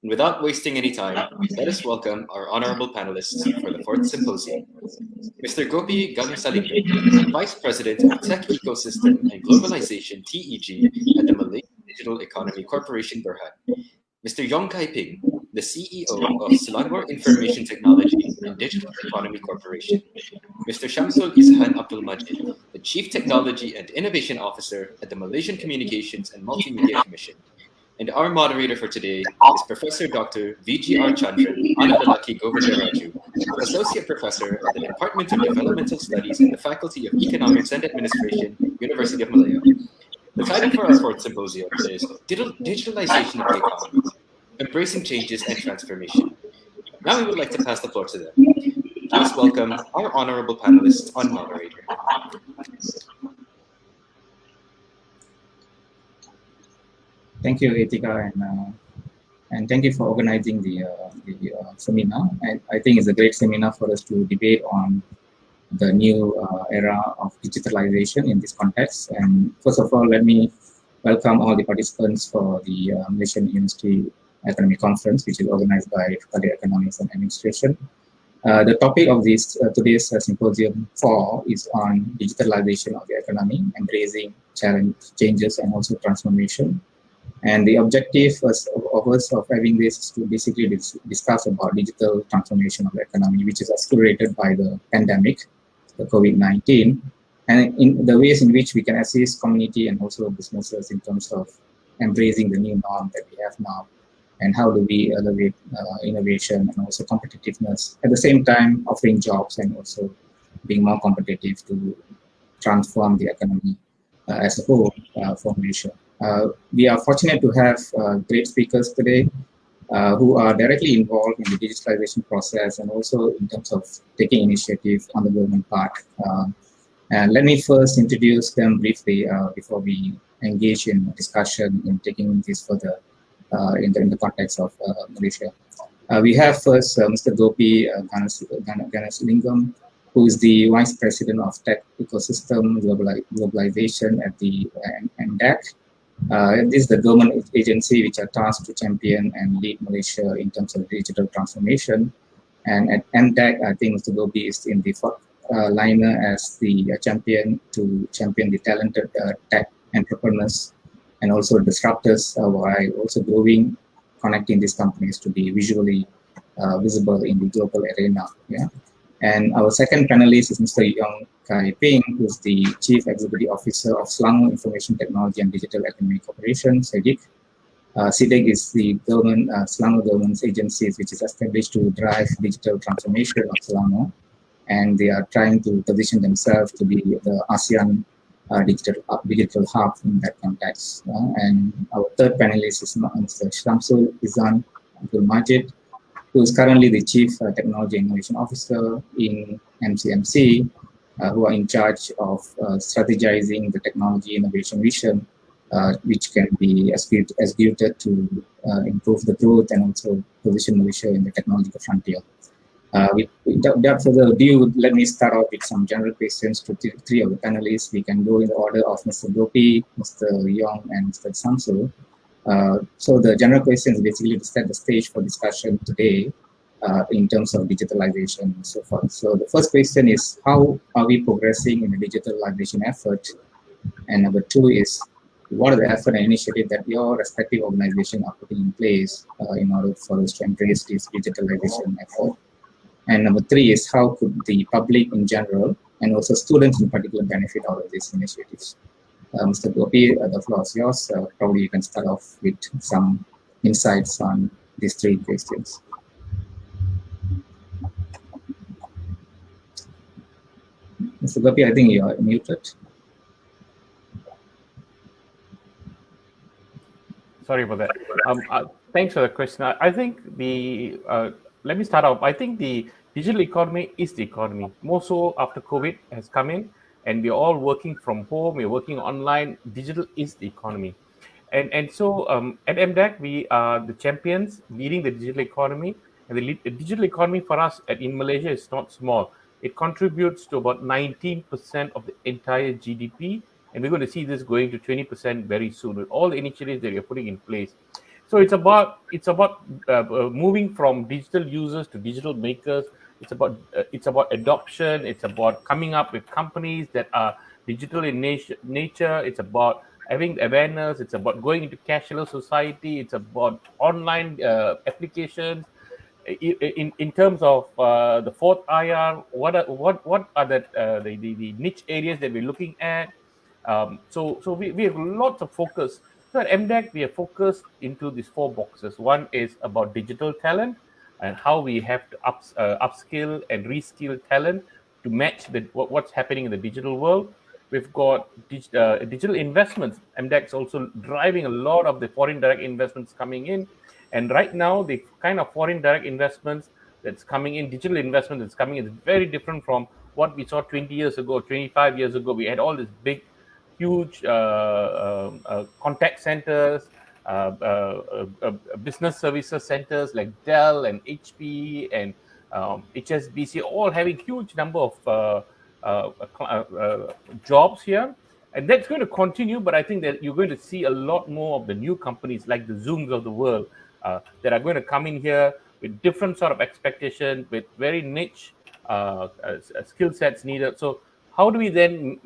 Without wasting any time, let us welcome our honorable panelists for the fourth symposium. Mr. Gopi Ganesalingam, Vice President of Tech Ecosystem and Globalization TEG at the Malaysian Digital Economy Corporation Berhad. Mr. Yong Kai Ping, the CEO of Selangor Information Technology and Digital Economy Corporation. Mr. Shamsul Izhan Abdul Majid, the Chief Technology and Innovation Officer at the Malaysian Communications and Multimedia Commission. And our moderator for today is Professor Dr. VGR Chandran Anandalaki Govindaraju, Associate Professor at the Department of Developmental Studies in the Faculty of Economics and Administration, University of Malaya. The title for our fourth symposium is Digitalization of the Economy, Embracing Changes and Transformation. Now we would like to pass the floor to them. Please welcome our honorable panelists on moderator. Thank you, Etika, and thank you for organizing the seminar. I think it's a great seminar for us to debate on the new era of digitalization in this context. And first of all, let me welcome all the participants for the Malaysian University Economic Conference, which is organized by Faculty of Economics and Administration. The topic of this today's symposium 4 is on digitalization of the economy, embracing changes and also transformation. And the objective of having this is to basically discuss about digital transformation of the economy, which is accelerated by the pandemic, the COVID-19, and in the ways in which we can assist community and also businesses in terms of embracing the new norm that we have now, and how do we elevate innovation and also competitiveness, at the same time offering jobs and also being more competitive to transform the economy as a whole for Malaysia. We are fortunate to have great speakers today who are directly involved in the digitalization process and also in terms of taking initiative on the government part. And let me first introduce them briefly before we engage in discussion in taking this further in the context of Malaysia. We have first Mr. Gopi Ganesalingam, who is the Vice President of Tech Ecosystem Globalization at the MDAC. This is the government agency which are tasked to champion and lead Malaysia in terms of digital transformation. And at MDAC, I think Mr. Gopi is in the liner as the champion to champion the talented tech entrepreneurs and also disruptors while also growing, connecting these companies to be visually visible in the global arena. Yeah. And our second panelist is Mr. Yong Kai Ping, who is the Chief Executive Officer of Selangor Information Technology and Digital Economy Corporation, SEDIC. SEDIC is the Selangor government's agencies which is established to drive digital transformation of Selangor, and they are trying to position themselves to be the ASEAN digital hub in that context. And our third panelist is Mr. Shamsul Izhan Abdul Majid, who is currently the Chief Technology Innovation Officer in MCMC, who are in charge of strategizing the technology innovation vision, which can be executed to improve the growth and also position Malaysia in the technological frontier. Without further ado, let me start off with some general questions to three of the panelists. We can go in the order of Mr. Gopi, Mr. Yong, and Mr. Shamsul. So the general question is basically to set the stage for discussion today in terms of digitalization and so forth. So the first question is, how are we progressing in the digitalization effort? And number two is, what are the effort and initiative that your respective organization are putting in place in order for us to embrace this digitalization effort? And number three is, how could the public in general and also students in particular benefit out of these initiatives? Mr. Gopi, the floor is yours. Probably you can start off with some insights on these three questions. Mr. Gopi, I think you are muted. Sorry about that. Thanks for the question. I think let me start off. I think the digital economy is the economy. More so after COVID has come in, and we're all working from home, we're working online. Digital is the economy. And so at MDAC, we are the champions leading the digital economy. And the digital economy for us in Malaysia is not small. It contributes to about 19% of the entire GDP. And we're going to see this going to 20% very soon with all the initiatives that we're putting in place. So it's about moving from digital users to digital makers. It's about adoption. It's about coming up with companies that are digital in nature. It's about having awareness. It's about going into cashless society. It's about online applications. In terms of the fourth IR, what are the niche areas that we're looking at? So we have lots of focus. So at MDAC, we are focused into these four boxes. One is about digital talent and how we have to upskill and reskill talent to match what's happening in the digital world. We've got digital investments. MDAC is also driving a lot of the foreign direct investments coming in. And right now, the kind of foreign direct investments that's coming in, digital investment that's coming in, is very different from what we saw 20 years ago, 25 years ago. We had all these big, huge contact centers, business services centers like Dell and HP and HSBC, all having huge number of jobs here. And that's going to continue, but I think that you're going to see a lot more of the new companies like the Zooms of the world that are going to come in here with different sort of expectation, with very niche skill sets needed. So how do we then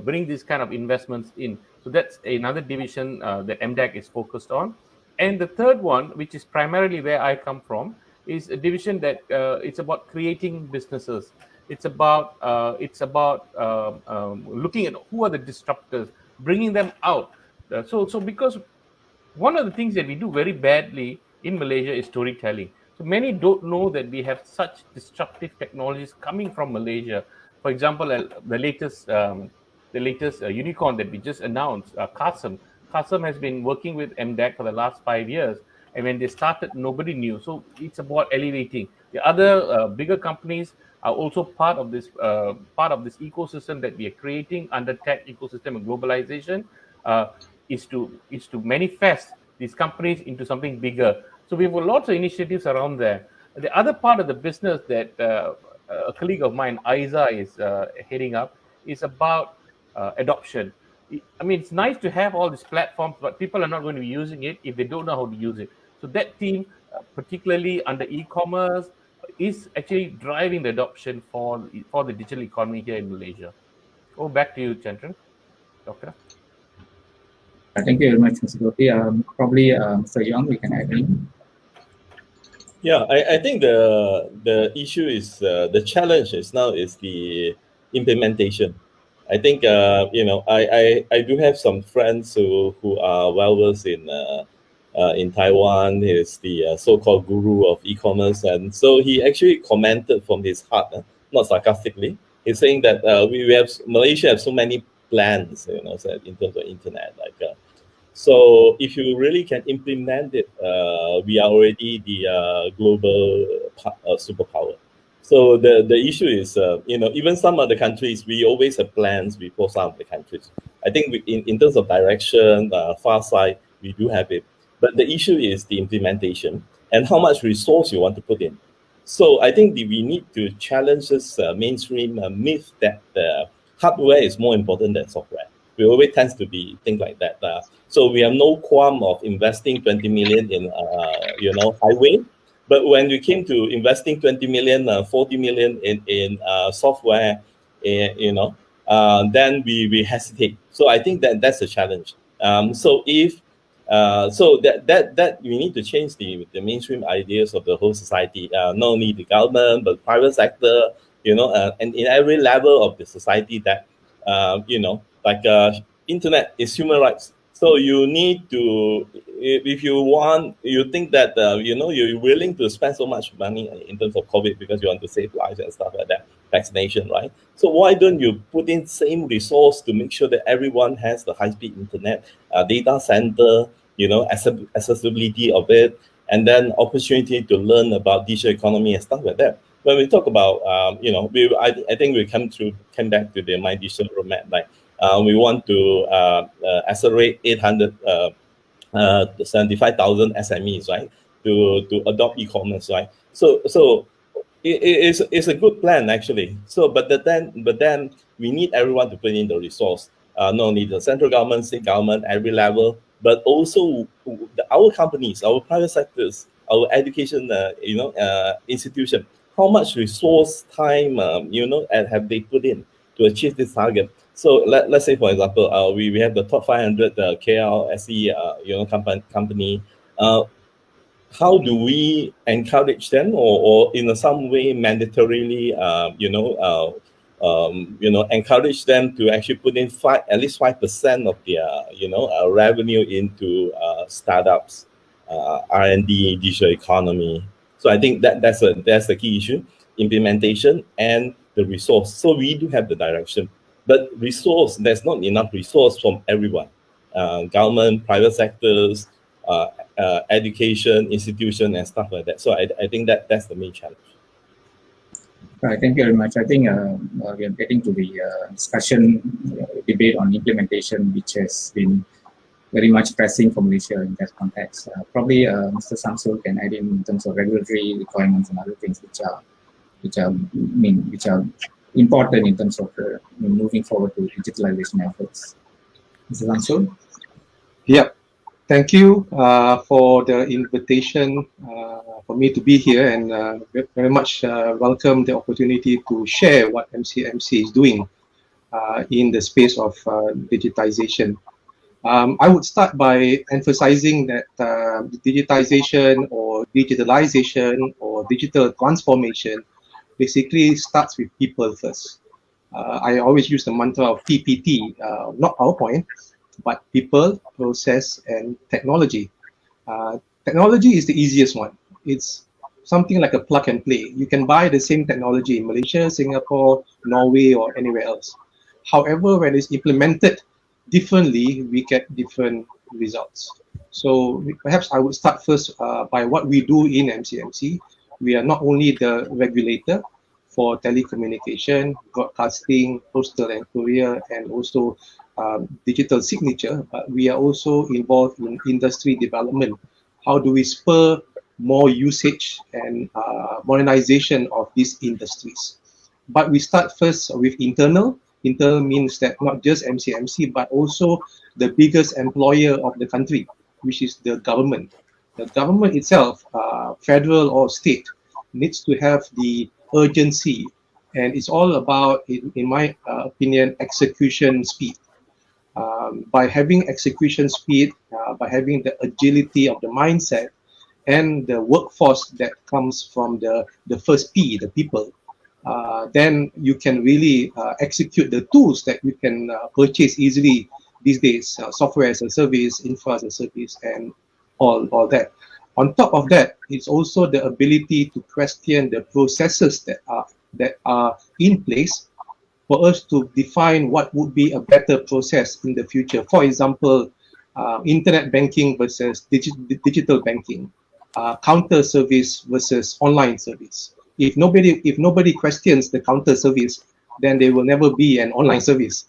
bring these kind of investments in? So that's another division that MDAC is focused on. And the third one, which is primarily where I come from, is a division that it's about creating businesses. It's about looking at who are the disruptors, bringing them out. So because one of the things that we do very badly in Malaysia is storytelling. So many don't know that we have such disruptive technologies coming from Malaysia. For example, the latest unicorn that we just announced, Qasem. Qasem has been working with MDAC for the last 5 years, and when they started, nobody knew. So it's about elevating. The other bigger companies are also part of this ecosystem that we are creating under tech ecosystem and globalization. Is to manifest these companies into something bigger. So we have lots of initiatives around there. The other part of the business that a colleague of mine, Aiza, is heading up is about adoption. I mean, it's nice to have all these platforms, but people are not going to be using it if they don't know how to use it. So that team, particularly under e-commerce, is actually driving the adoption for the digital economy here in Malaysia. Go back to you, Chandran. Doctor. Thank you very much, Mr. Gopi. Probably Mr. Yong, we can add in. Yeah, I think the issue is the challenge is now is the implementation. I think I do have some friends who are well versed in Taiwan. He's the so-called guru of e-commerce, and so he actually commented from his heart, not sarcastically. He's saying that Malaysia have so many plans, so in terms of internet, so if you really can implement it, we are already the global superpower. So the issue is, even some other countries, we always have plans before some of the countries. I think in terms of direction, far side, we do have it. But the issue is the implementation and how much resource you want to put in. So I think we need to challenge this mainstream myth that hardware is more important than software. We always tends to be things like that. So we have no qualm of investing 20 million in highway, but when we came to investing 20 million, 40 million in software, then we hesitate. So I think that's a challenge. So that we need to change the mainstream ideas of the whole society, not only the government but private sector, and in every level of the society that internet is human rights. So you need to, if you think that you're willing to spend so much money in terms of COVID because you want to save lives and stuff like that, vaccination, right? So why don't you put in same resource to make sure that everyone has the high-speed internet, data center, accessibility of it, and then opportunity to learn about digital economy and stuff like that. When we talk about, I think we came back to the My Digital Roadmap, we want to accelerate 875,000 SMEs, right, to adopt e-commerce, right? So it's a good plan actually. So but then we need everyone to put in the resource, not only the central government, state government, every level, but also our companies, our private sectors, our education, institution, how much resource, time, and have they put in to achieve this target? So let's say, for example, we have the top 500 KLSE, company. How do we encourage them, or in some way mandatorily, encourage them to actually put in at least 5% of their, revenue into startups, R&D, digital economy. So I think that's the key issue: implementation and the resource. So we do have the direction, but resource, there's not enough resource from everyone, government, private sectors, education, institution, and stuff like that. So I think that's the main challenge. Right, thank you very much. I think we are getting to the discussion, debate on implementation, which has been very much pressing for Malaysia in that context. Probably Mr. Shamsul can add in terms of regulatory requirements and other things which are important in terms of moving forward to digitalization efforts. Mr. Shamsul? Yeah. Thank you for the invitation for me to be here, and very much welcome the opportunity to share what MCMC is doing in the space of digitization. I would start by emphasizing that digitization or digitalization or digital transformation basically starts with people first. I always use the mantra of PPT, not PowerPoint, but people, process, and technology. Technology is the easiest one. It's something like a plug and play. You can buy the same technology in Malaysia, Singapore, Norway, or anywhere else. However, when it's implemented differently, we get different results. So perhaps I would start first by what we do in MCMC. We are not only the regulator for telecommunication, broadcasting, postal and courier, and also digital signature, but we are also involved in industry development. How do we spur more usage and modernization of these industries? But we start first with internal. Internal means that not just MCMC, but also the biggest employer of the country, which is the government. The government itself, federal or state, needs to have the urgency, and it's all about, in my opinion, execution speed. By having execution speed, by having the agility of the mindset and the workforce that comes from the first P, the people, then you can really execute the tools that you can purchase easily these days, software as a service, infra as a service, and all that. On top of that, it's also the ability to question the processes that are in place for us to define what would be a better process in the future. For example, internet banking versus digital banking, counter service versus online service. If nobody questions the counter service, then there will never be an online service.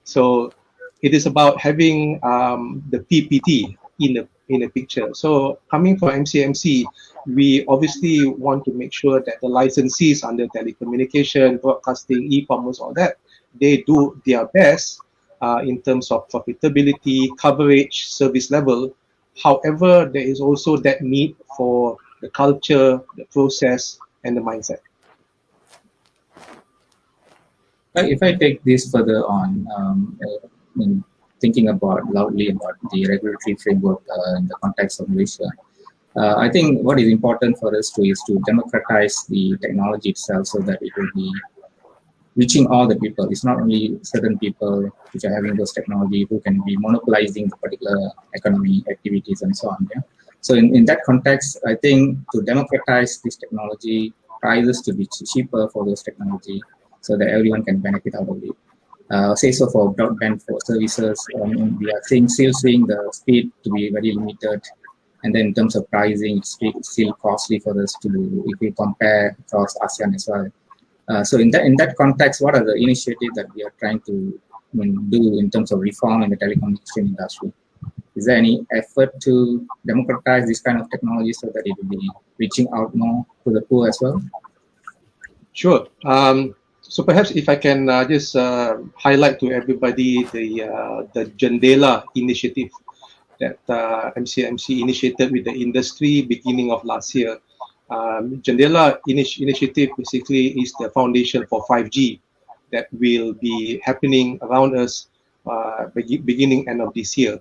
So it is about having the PPT in a picture. So coming from MCMC, we obviously want to make sure that the licensees under telecommunication, broadcasting, e-commerce, all that, they do their best in terms of profitability, coverage, service level. However, there is also that need for the culture, the process, and the mindset. If I take this further on, thinking loudly about the regulatory framework in the context of Malaysia, I think what is important for us is to democratize the technology itself so that it will be reaching all the people. It's not only certain people which are having those technology who can be monopolizing the particular economy, activities, and so on. Yeah? So in that context, I think to democratize this technology, prices to be cheaper for those technology so that everyone can benefit out of it. Say so for broadband for services, we are still seeing the speed to be very limited. And then in terms of pricing, it's still costly for us to, if we compare across ASEAN as well. So in that context, what are the initiatives that we are trying to do in terms of reform in the telecommunication industry? Is there any effort to democratize this kind of technology so that it will be reaching out more to the poor as well? Sure. So perhaps if I can just highlight to everybody the Jendela initiative. that MCMC initiated with the industry beginning of last year. Jendela initiative basically is the foundation for 5G that will be happening around us beginning end of this year.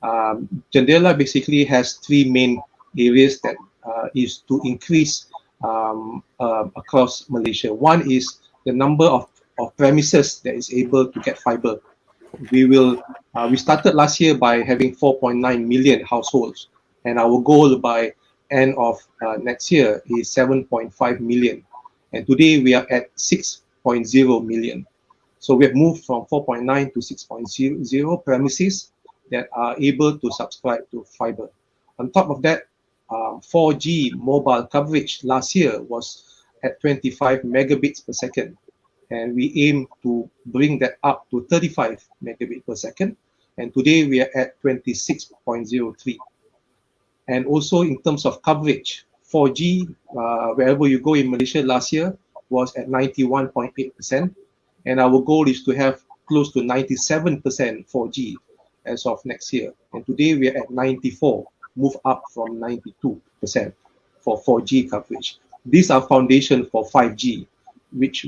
Jendela basically has three main areas that is to increase across Malaysia. One is the number of premises that is able to get fiber. We started last year by having 4.9 million households, and our goal by end of next year is 7.5 million. And today we are at 6.0 million. So we have moved from 4.9 to 6.0 premises that are able to subscribe to fiber. On top of that, 4G mobile coverage last year was at 25 megabits per second. And we aim to bring that up to 35 megabits per second. And today we are at 26.03. And also in terms of coverage, 4G, wherever you go in Malaysia last year, was at 91.8%. And our goal is to have close to 97% 4G as of next year. And today we are at 94, move up from 92% for 4G coverage. These are foundation for 5G, which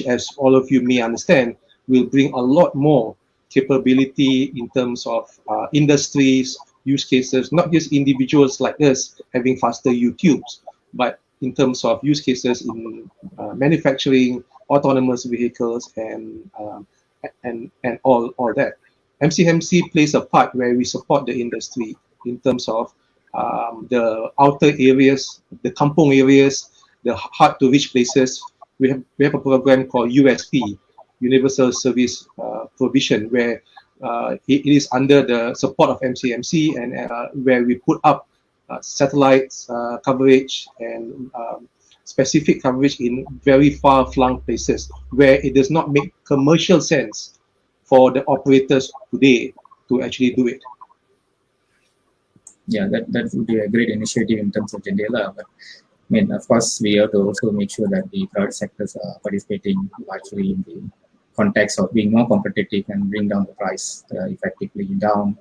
as all of you may understand, will bring a lot more capability in terms of industries, use cases, not just individuals like us having faster YouTubes, but in terms of use cases in manufacturing, autonomous vehicles, and all that. MCMC plays a part where we support the industry in terms of the outer areas, the kampong areas, the hard to reach places. We have a program called USP, Universal Service Provision, where it is under the support of MCMC, and where we put up satellites coverage and specific coverage in very far-flung places where it does not make commercial sense for the operators today to actually do it. Yeah, that would be a great initiative in terms of Jendela. But I mean, of course, we have to also make sure that the private sectors are participating largely in the context of being more competitive and bring down the price effectively down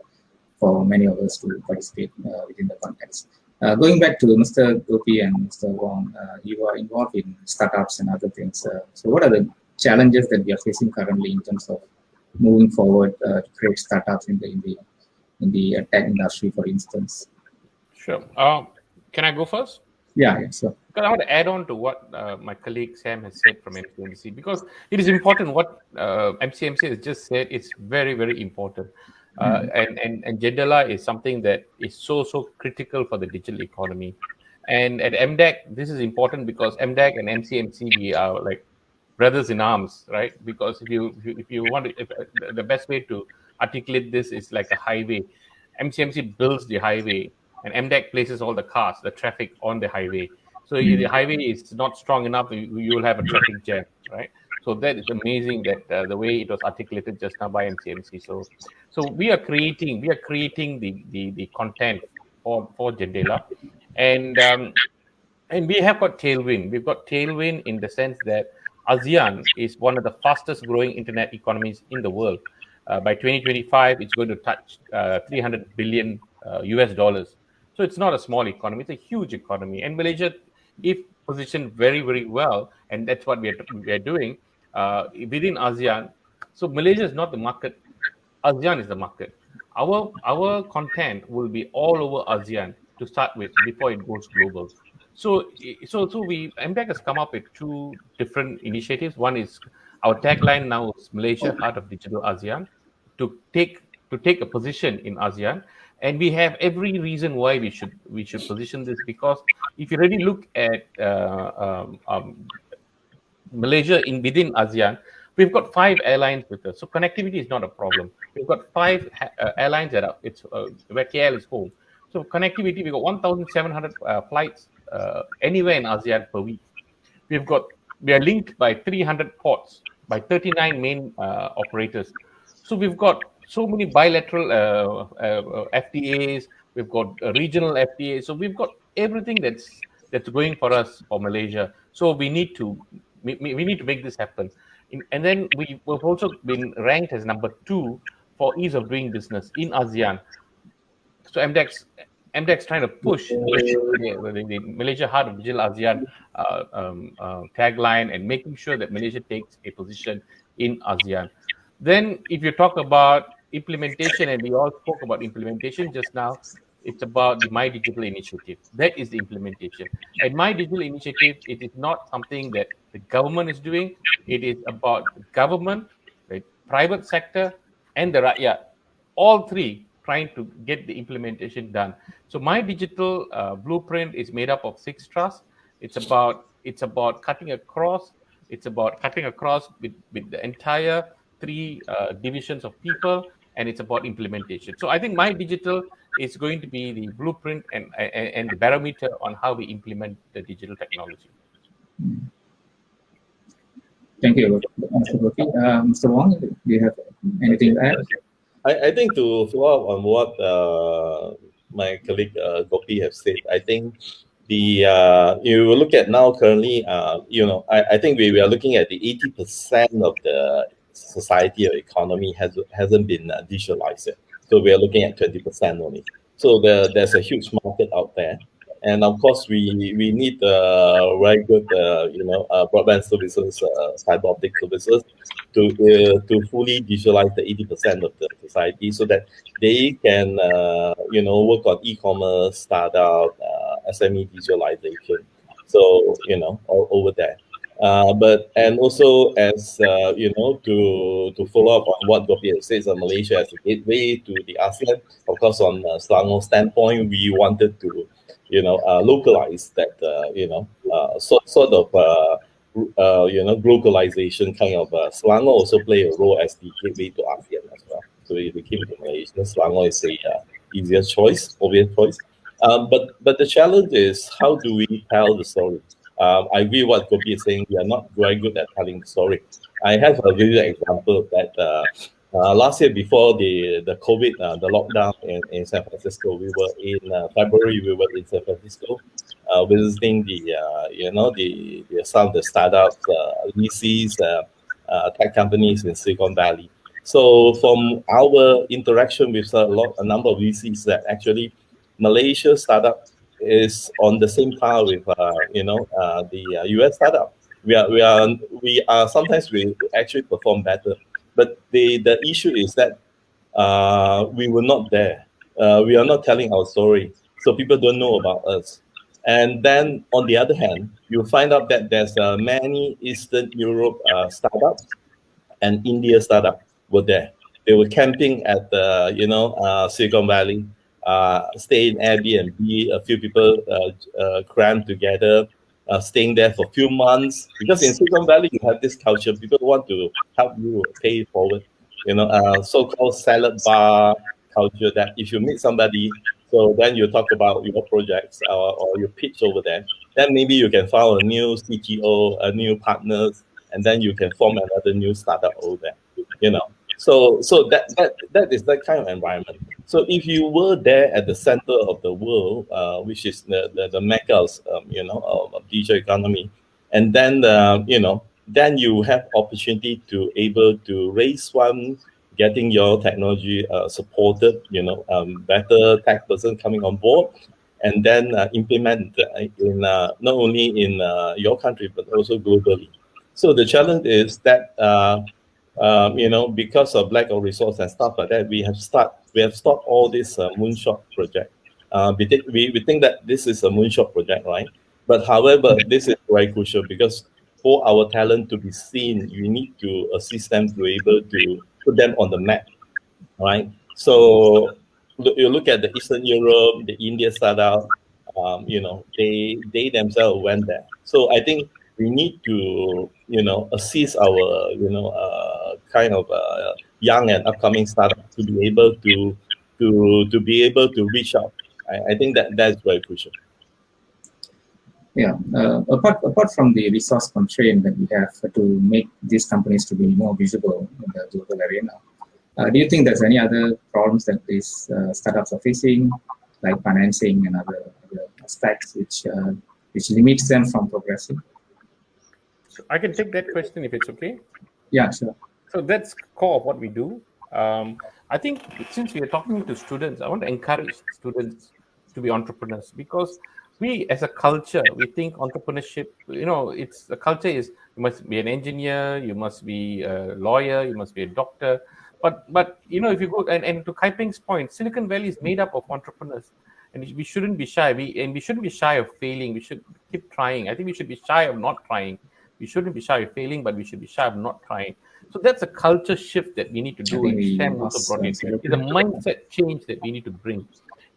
for many of us to participate within the context. Going back to Mr. Gopi and Mr. Wong, you are involved in startups and other things. So what are the challenges that we are facing currently in terms of moving forward to create startups in the tech industry, for instance? Sure. Can I go first? Yeah, sure. Because I want to add on to what my colleague Sam has said from MCMC, because it is important what MCMC has just said. It's very, very important. And Jendela is something that is so critical for the digital economy. And at MDEC, this is important because MDEC and MCMC, we are like brothers in arms, right? Because if you want to, the best way to articulate this is like a highway. MCMC builds the highway, and MDEC places all the cars, the traffic on the highway. So if the highway is not strong enough, you will have a traffic jam, right? So that is amazing that the way it was articulated just now by MCMC. So we are creating the content for Jendela, and we have got tailwind. We've got tailwind in the sense that ASEAN is one of the fastest growing internet economies in the world. By 2025, it's going to touch $300 billion US dollars. So it's not a small economy; it's a huge economy. And Malaysia, if positioned very, very well, and that's what we are doing within ASEAN. So Malaysia is not the market; ASEAN is the market. Our content will be all over ASEAN to start with before it goes global. So MDEC has come up with two different initiatives. One is our tagline now is Malaysia, Heart of Digital ASEAN, to take a position in ASEAN. And we have every reason why we should position this, because if you really look at Malaysia within ASEAN, we've got 5 airlines with us. So connectivity is not a problem. We've got 5 airlines that are where KL is home. So connectivity, we've got 1,700 flights anywhere in ASEAN per week. We are linked by 300 ports by 39 main operators. So we've got so many bilateral FTAs. We've got regional FTAs. So we've got everything that's going for us for Malaysia. So we need to make this happen. And then we've also been ranked as number 2 for ease of doing business in ASEAN. So MDEX trying to push the Malaysia Heart of Digital ASEAN tagline and making sure that Malaysia takes a position in ASEAN. Then if you talk about implementation, and we all spoke about implementation just now, it's about the My Digital initiative. That is the implementation. And My Digital initiative, it is not something that the government is doing. It is about the government, the private sector, and the rakyat. All three trying to get the implementation done. So My Digital blueprint is made up of 6 trusts. It's about cutting across. It's about cutting across with the entire 3 divisions of people, and it's about implementation. So I think My Digital is going to be the blueprint and the barometer on how we implement the digital technology. Thank you, Mr. Gopi. Mr. Wong, do you have anything to add? I think to follow up on what my colleague Gopi have said, I think you look at now currently, I think we are looking at the 80% of the society or economy hasn't been digitalized yet. So we are looking at 20% only. So there's a huge market out there. And of course, we need very good, broadband services, fiber optic services to fully digitalize the 80% of the society, so that they can, work on e-commerce, startup, SME digitalization. So over there. And also as to follow up on what Gopi says, Malaysia as a gateway to the ASEAN. Of course, on Selangor standpoint, we wanted to localize that sort of globalization kind of. Selangor also play a role as the gateway to ASEAN as well. So if we came to Malaysia, Selangor is a easier choice, obvious choice. But the challenge is, how do we tell the story? I agree what Gopi is saying. We are not very good at telling the story. I have a vivid example that last year, before the COVID, the lockdown in San Francisco, we were in February. We were in San Francisco, visiting some of the startups, VCs, tech companies in Silicon Valley. So from our interaction with a number of VCs, that actually Malaysia startup is on the same par with the US startup. We are sometimes we actually perform better, but the issue is that we were not there. We are not telling our story, so people don't know about us. And then on the other hand, you find out that there's many Eastern Europe startups and India startup were there. They were camping at Silicon Valley. Stay in Airbnb, a few people crammed together, staying there for a few months. Because in Silicon Valley, you have this culture. People want to help you pay it forward. So-called salad bar culture, that if you meet somebody, so then you talk about your projects or you pitch over there, then maybe you can find a new CTO, a new partners, and then you can form another new startup over there. So that is that kind of environment. So if you were there at the center of the world, which is the mecca of digital economy, and then then you have opportunity to able to raise fund, getting your technology supported, better tech person coming on board, and then implement in not only in your country but also globally. So the challenge is that. Because of lack of resource and stuff like that, we have stopped all this moonshot project. We think that this is a moonshot project, right? But however, this is very crucial, because for our talent to be seen, you need to assist them to be able to put them on the map, right? So you look at the Eastern Europe, the India startup, they themselves went there. So I think we need to assist our kind of young and upcoming startup to be able to reach out. I think that's very crucial. Yeah, apart from the resource constraint that we have to make these companies to be more visible in the global arena, do you think there's any other problems that these startups are facing, like financing and other aspects which limits them from progressing? So I can take that question if it's okay. Yeah, sure. So that's core of what we do. I think since we are talking to students, I want to encourage students to be entrepreneurs, because we as a culture, we think entrepreneurship, it's the culture is you must be an engineer, you must be a lawyer, you must be a doctor. But if you go and to Kai Ping's point, Silicon Valley is made up of entrepreneurs. And we shouldn't be shy. We shouldn't be shy of failing. We should keep trying. I think we should be shy of not trying. We shouldn't be shy of failing, but we should be shy of not trying. So that's a culture shift that we need to do, and STEM also brought it. It's a mindset change that we need to bring.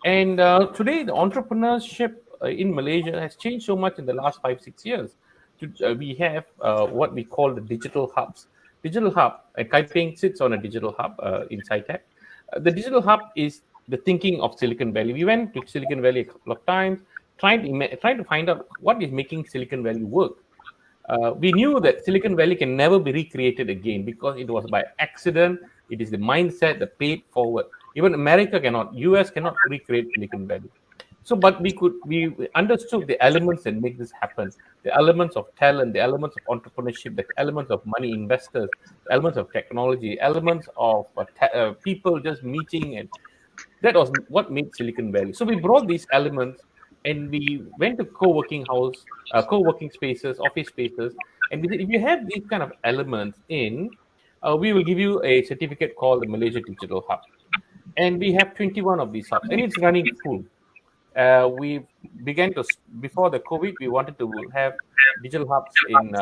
And today, the entrepreneurship in Malaysia has changed so much in the last 5-6 years. We have what we call the digital hubs. Digital hub, and Kai Ping sits on a digital hub in SciTech. The digital hub is the thinking of Silicon Valley. We went to Silicon Valley a couple of times, trying to find out what is making Silicon Valley work. We knew that Silicon Valley can never be recreated again because it was by accident. It is the mindset, the paid forward. Even America cannot, US cannot recreate Silicon Valley. So, but we understood the elements that make this happen, the elements of talent, the elements of entrepreneurship, the elements of money investors, the elements of technology, elements of people just meeting, and that was what made Silicon Valley. So we brought these elements and we went to co-working spaces, office spaces, and we said, if you have these kind of elements in, we will give you a certificate called the Malaysia Digital Hub. And we have 21 of these hubs, and it's running full. We began to, before the COVID, we wanted to have digital hubs in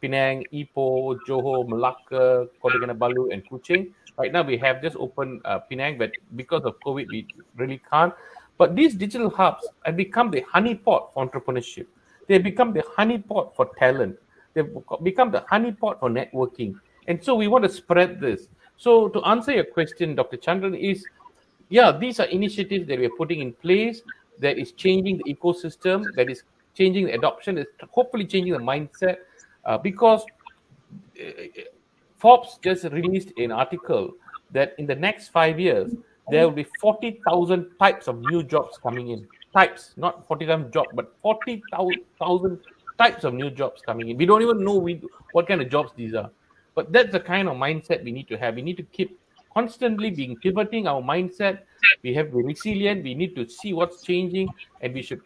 Penang, Ipoh, Johor, Malacca, Kota Kinabalu, and Kuching. Right now, we have just opened Penang, but because of COVID, we really can't. But these digital hubs have become the honeypot for entrepreneurship. They have become the honeypot for talent. They've become the honeypot for networking. And so we want to spread this. So to answer your question, Dr. Chandran, is, yeah, these are initiatives that we are putting in place that is changing the ecosystem, that is changing the adoption, that is hopefully changing the mindset, because Forbes just released an article that in the next 5 years, there will be 40,000 types of new jobs coming in. Types, not 40,000 jobs, but 40,000 types of new jobs coming in. We don't even know what kind of jobs these are. But that's the kind of mindset we need to have. We need to keep constantly pivoting our mindset. We have to be resilient. We need to see what's changing, and we should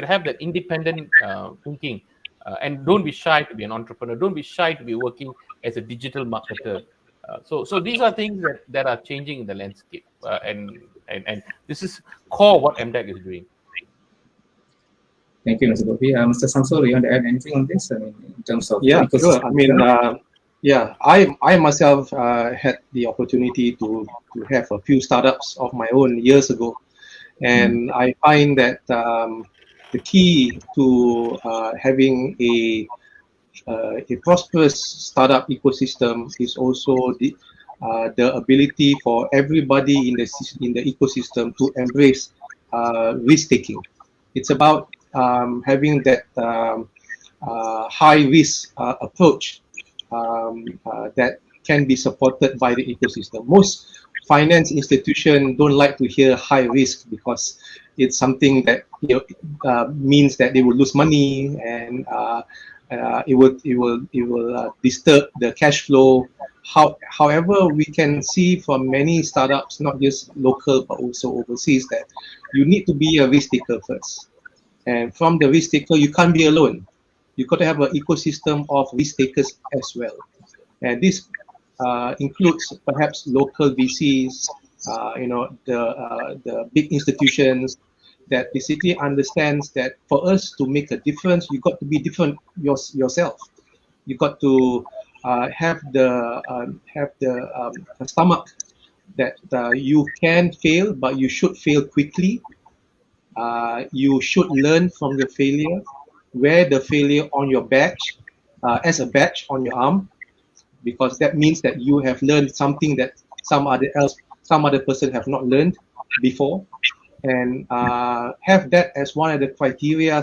have that independent thinking. And don't be shy to be an entrepreneur. Don't be shy to be working as a digital marketer. So these are things that are changing in the landscape, and this is core what MDEC is doing. Thank you, Mr. Gopi. Mr. Shamsul, you want to add anything on this? I mean, in terms of sure. I mean, I myself had the opportunity to have a few startups of my own years ago, and I find that the key to having a prosperous startup ecosystem is also the ability for everybody in the ecosystem to embrace risk taking. It's about having that high risk approach that can be supported by the ecosystem. Most finance institutions don't like to hear high risk because it's something that means that they will lose money, and it will disturb the cash flow. However, we can see from many startups, not just local but also overseas, that you need to be a risk taker first. And from the risk taker, you can't be alone. You've got to have an ecosystem of risk takers as well. And this includes perhaps local VCs, the big institutions that basically understands that for us to make a difference, you've got to be different yourself. You've got to have the stomach that you can fail, but you should fail quickly. You should learn from your failure. Wear the failure on your badge, as a badge on your arm, because that means that you have learned something that some other person have not learned before, and have that as one of the criteria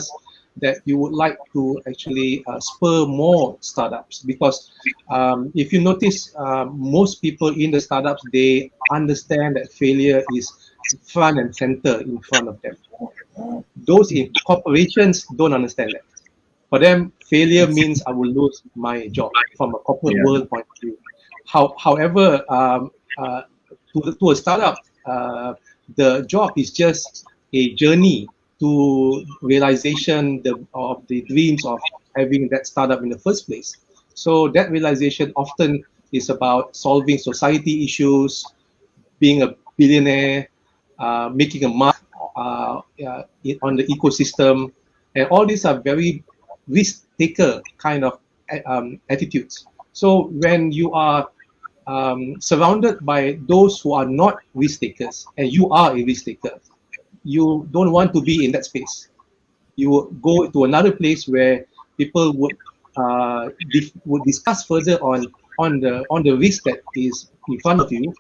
that you would like to actually spur more startups. Because if you notice, most people in the startups, they understand that failure is front and center in front of them. Those in corporations don't understand that. For them, failure means I will lose my job from a corporate world point of view. However, to a startup, the job is just a journey to realization of the dreams of having that startup in the first place. So that realization often is about solving society issues, being a billionaire, making a mark on the ecosystem, and all these are very risk-taker kind of attitudes. So when you are surrounded by those who are not risk-takers, and you are a risk-taker, you don't want to be in that space. You go to another place where people would discuss further on the risk that is in front of you,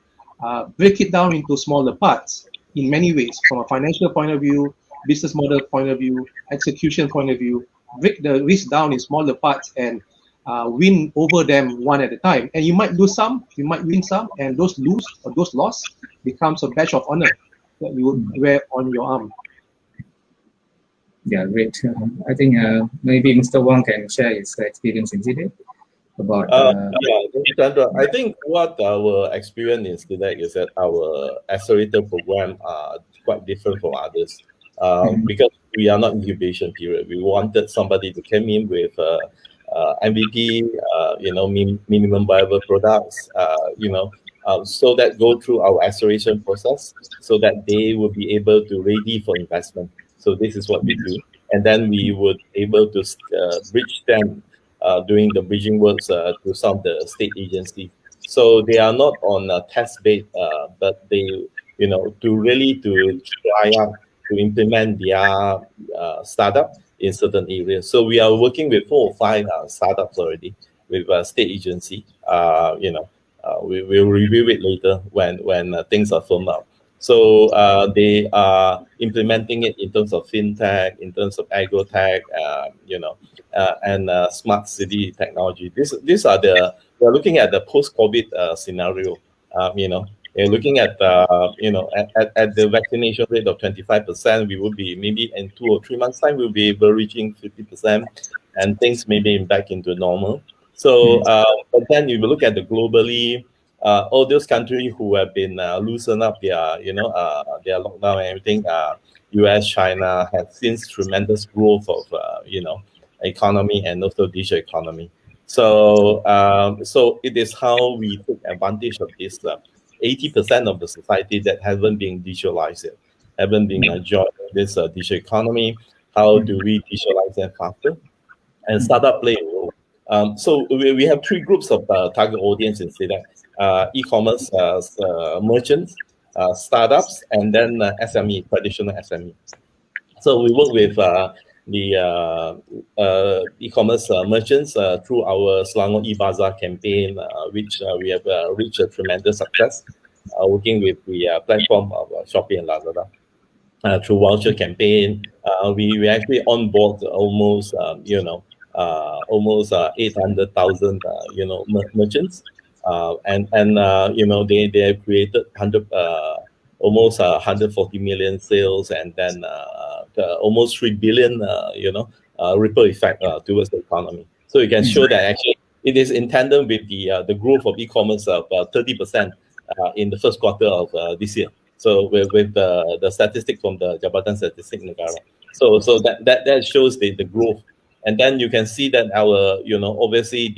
break it down into smaller parts in many ways, from a financial point of view, business model point of view, execution point of view, break the risk down in smaller parts and win over them one at a time. And you might lose some, you might win some, and those lose or those loss becomes a badge of honor that you would wear on your arm. Yeah, great. I think maybe Mr. Wong can share his experience in CIDEC about. Chandra, I think what our experience in CIDEC is that our accelerator program are quite different from others because we are not incubation period. We wanted somebody to come in with MVP, minimum viable products, so that go through our acceleration process, so that they will be able to ready for investment. So this is what we do, and then we would able to bridge them doing the bridging works to some of the state agencies. So they are not on a test bed, but they, to really to try out to implement their startup in certain areas. So we are working with 4 or 5 startups already with a state agency. We will review it later when things are firmed up. So they are implementing it in terms of fintech, in terms of agrotech, and smart city technology. These are we're looking at the post-COVID scenario. They're looking at at the vaccination rate of 25%, we will be maybe in 2 or 3 months' time we'll be reaching 50%, and things may be back into normal. So, but then you will look at the globally. All those countries who have been loosen up their lockdown and everything, US, China have seen tremendous growth of economy and also digital economy. So so it is how we took advantage of this 80% of the society that haven't been digitalized yet, haven't been enjoying this digital economy. How do we digitalize them faster? And startup play a role. So we have 3 groups of target audience in CIDEC. E-commerce merchants, startups, and then SME, traditional SME. So we work with the e-commerce merchants through our Selangor e-Bazaar campaign, which we have reached a tremendous success, working with the platform of Shopee and Lazada. Through voucher campaign, we actually onboard almost 800,000 merchants. And they have created almost 140 million sales, and then almost 3 billion ripple effect towards the economy. So you can show that actually it is in tandem with the growth of e-commerce of 30% in the first quarter of this year. So with the statistics from the Jabatan Statistik Negara, so that shows the growth, and then you can see that our obviously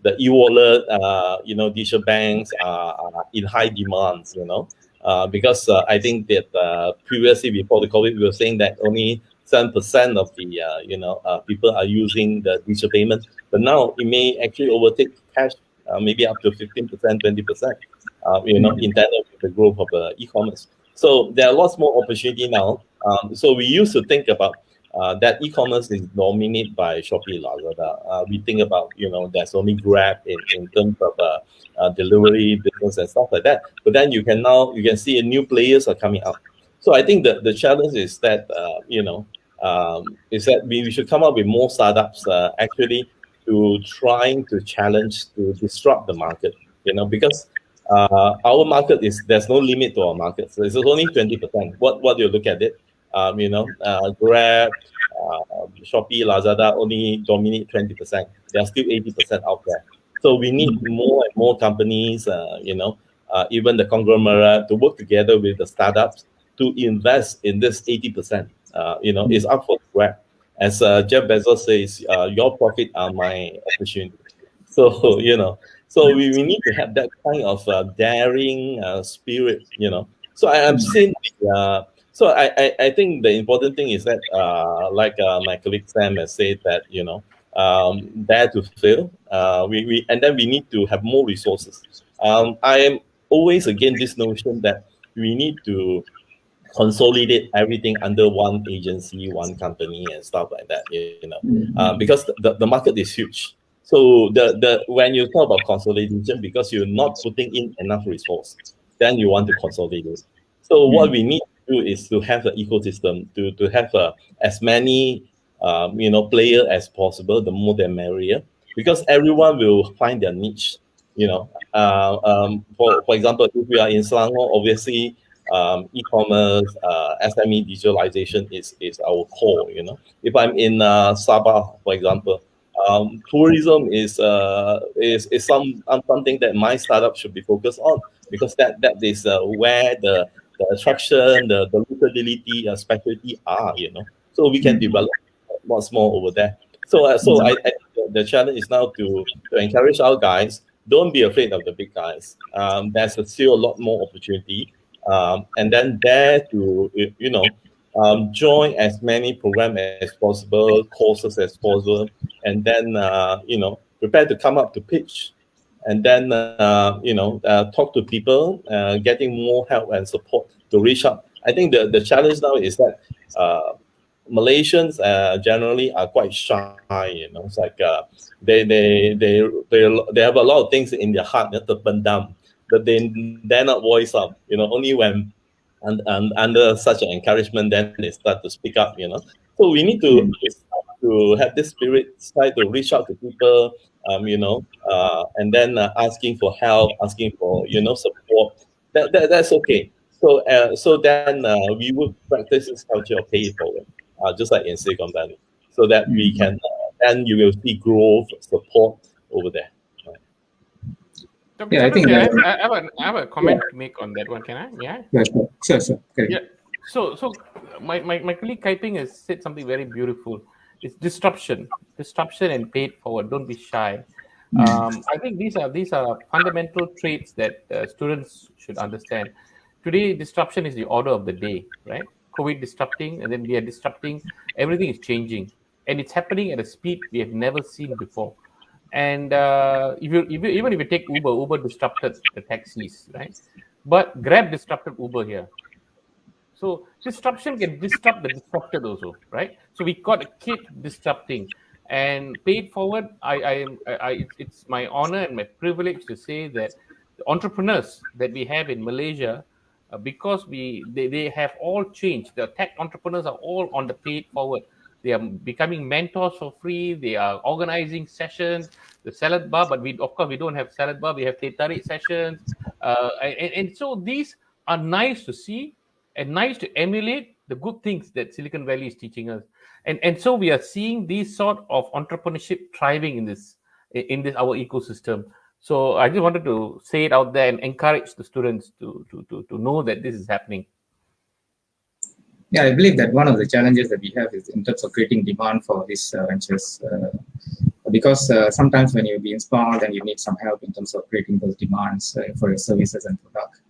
the e-wallet, digital banks are in high demands, because I think that previously before the COVID, we were saying that only 7% of the people are using the digital payment, but now it may actually overtake cash, maybe up to 15%, 20%, in tandem with the growth of e-commerce. So there are lots more opportunity now. So we used to think about that e-commerce is dominated by Shopee, Lazada. We think about, there's only Grab in terms of delivery business and stuff like that. But then you can see new players are coming out. So I think the challenge is that, we should come up with more startups actually to trying to challenge, to disrupt the market, because our market there's no limit to our market. So it's only 20%. What you look at it, Grab, Shopee, Lazada only dominate 20%. There are still 80% out there. So we need more and more companies, even the conglomerate to work together with the startups to invest in this 80%. Is up for grab. As Jeff Bezos says, your profit are my opportunity. So, so we need to have that kind of daring spirit, So I have seen, so I think the important thing is that, like my colleague Sam has said, that, dare to fail. And then we need to have more resources. I am always against this notion that we need to consolidate everything under one agency, one company, and stuff like that. Because the market is huge. So the when you talk about consolidation, because you're not putting in enough resource, then you want to consolidate. So what we need to do is to have an ecosystem, to have as many player as possible. The more the merrier, because everyone will find their niche. For example, if we are in Selangor, obviously e-commerce, SME digitalization is our core. If I'm in Sabah, for example, tourism is something that my startup should be focused on, because that is where the attraction, the lookability, specialty are. So we can develop much more over there. So I think the challenge is now to encourage our guys. Don't be afraid of the big guys. There's still a lot more opportunity. And then dare to, join as many programs as possible, courses as possible, and then, prepare to come up to pitch, and then, talk to people, getting more help and support to reach out. I think the challenge now is that Malaysians generally are quite shy. It's like they have a lot of things in their heart that pendam, but they dare not voice up. Only when under such an encouragement, then they start to speak up. So we need to have this spirit, try to reach out to people, and then asking for help, asking for support. That's okay. So then we would practice this culture of pay it forward, just like in Silicon Valley, so that we can then you will see growth support over there. Yeah, I think I have a comment to make on that one. Can I? Yeah. Sure. Okay. Yeah. So my colleague Kai Ping has said something very beautiful. It's disruption and pay it forward. Don't be shy. I think these are fundamental traits that students should understand. Today, disruption is the order of the day, right? COVID disrupting, and then we are disrupting. Everything is changing, and it's happening at a speed we have never seen before. And even if you take Uber disrupted the taxis, right? But Grab disrupted Uber here. So disruption can disrupt the disrupted also, right? So we got a kid disrupting, and paid forward. It's my honor and my privilege to say that the entrepreneurs that we have in Malaysia, because they have all changed. The tech entrepreneurs are all on the paid forward. They are becoming mentors for free. They are organizing sessions, the salad bar, but we don't have salad bar. We have teh tarik sessions, and so these are nice to see and nice to emulate the good things that Silicon Valley is teaching us. And so we are seeing these sort of entrepreneurship thriving in this our ecosystem. So I just wanted to say it out there and encourage the students to know that this is happening. Yeah, I believe that one of the challenges that we have is in terms of creating demand for these ventures, because sometimes when you've been small and you need some help in terms of creating those demands for your services and product,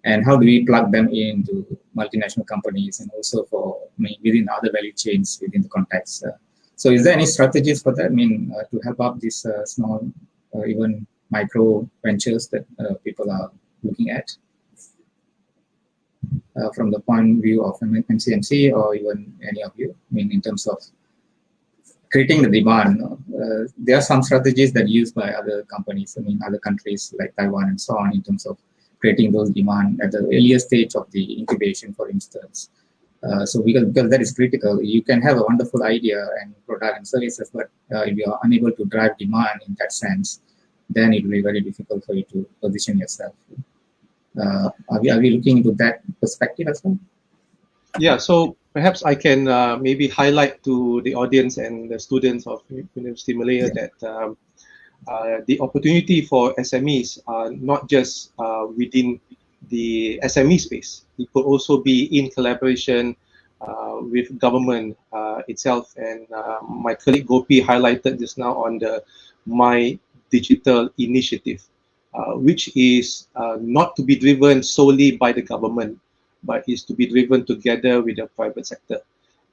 and how do we plug them into multinational companies and also for within other value chains within the context. So is there any strategies for that? To help up these small, even micro ventures that people are looking at? From the point of view of MCMC or even any of you, in terms of creating the demand, there are some strategies that are used by other companies, other countries like Taiwan and so on, in terms of creating those demand at the earlier stage of the incubation, for instance. So because that is critical, you can have a wonderful idea and product and services, but if you are unable to drive demand in that sense, then it will be very difficult for you to position yourself. Are we looking into that perspective as well? Yeah, so perhaps I can maybe highlight to the audience and the students of University Malaya that the opportunity for SMEs are not just within the SME space. It could also be in collaboration with government itself. And my colleague Gopi highlighted just now on the My Digital initiative, which is not to be driven solely by the government, but is to be driven together with the private sector.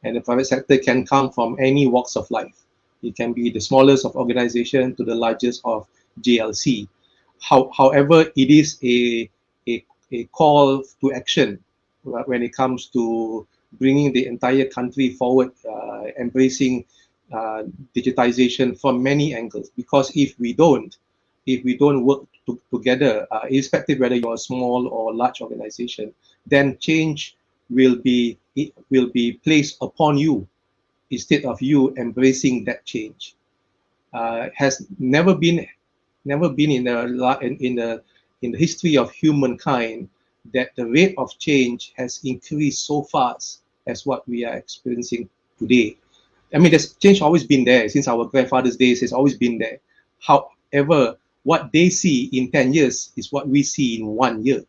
And the private sector can come from any walks of life. It can be the smallest of organization to the largest of JLC. However, it is a call to action when it comes to bringing the entire country forward, embracing digitization from many angles. Because if we don't work together, irrespective whether you're a small or large organization, then change will be placed upon you instead of you embracing that change. Has never been in the history of humankind that the rate of change has increased so fast as what we are experiencing today. I mean, there's change always been there since our grandfathers' days. It's always been there. However, what they see in 10 years is what we see in 1 year.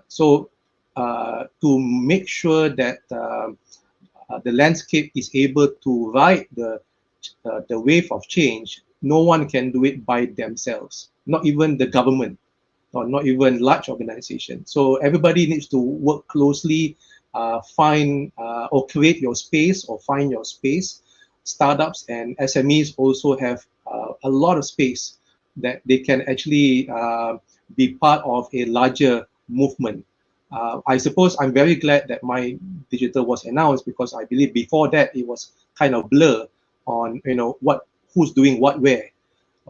So to make sure that the landscape is able to ride the wave of change, no one can do it by themselves, not even the government, or not even large organizations. So everybody needs to work closely, find or create your space or find your space. Startups and SMEs also have a lot of space that they can actually be part of a larger movement. I suppose I'm very glad that My Digital was announced, because I believe before that it was kind of blur on who's doing what where.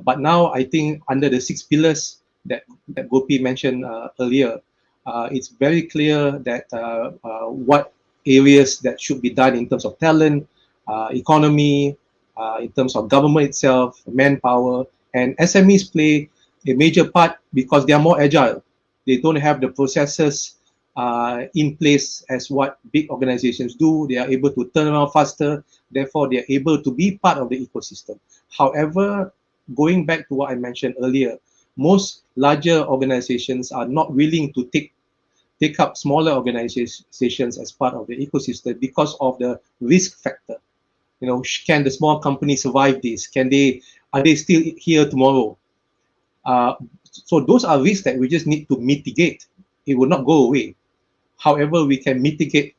But now I think under the 6 pillars that Gopi mentioned earlier, it's very clear that what areas that should be done in terms of talent, economy, in terms of government itself, manpower, and SMEs play a major part because they are more agile. They don't have the processes in place as what big organizations do. They are able to turn around faster. Therefore, they are able to be part of the ecosystem. However, going back to what I mentioned earlier, most larger organizations are not willing to take up smaller organizations as part of the ecosystem because of the risk factor. Can the small company survive this? Are they still here tomorrow? So those are risks that we just need to mitigate. It will not go away. However, we can mitigate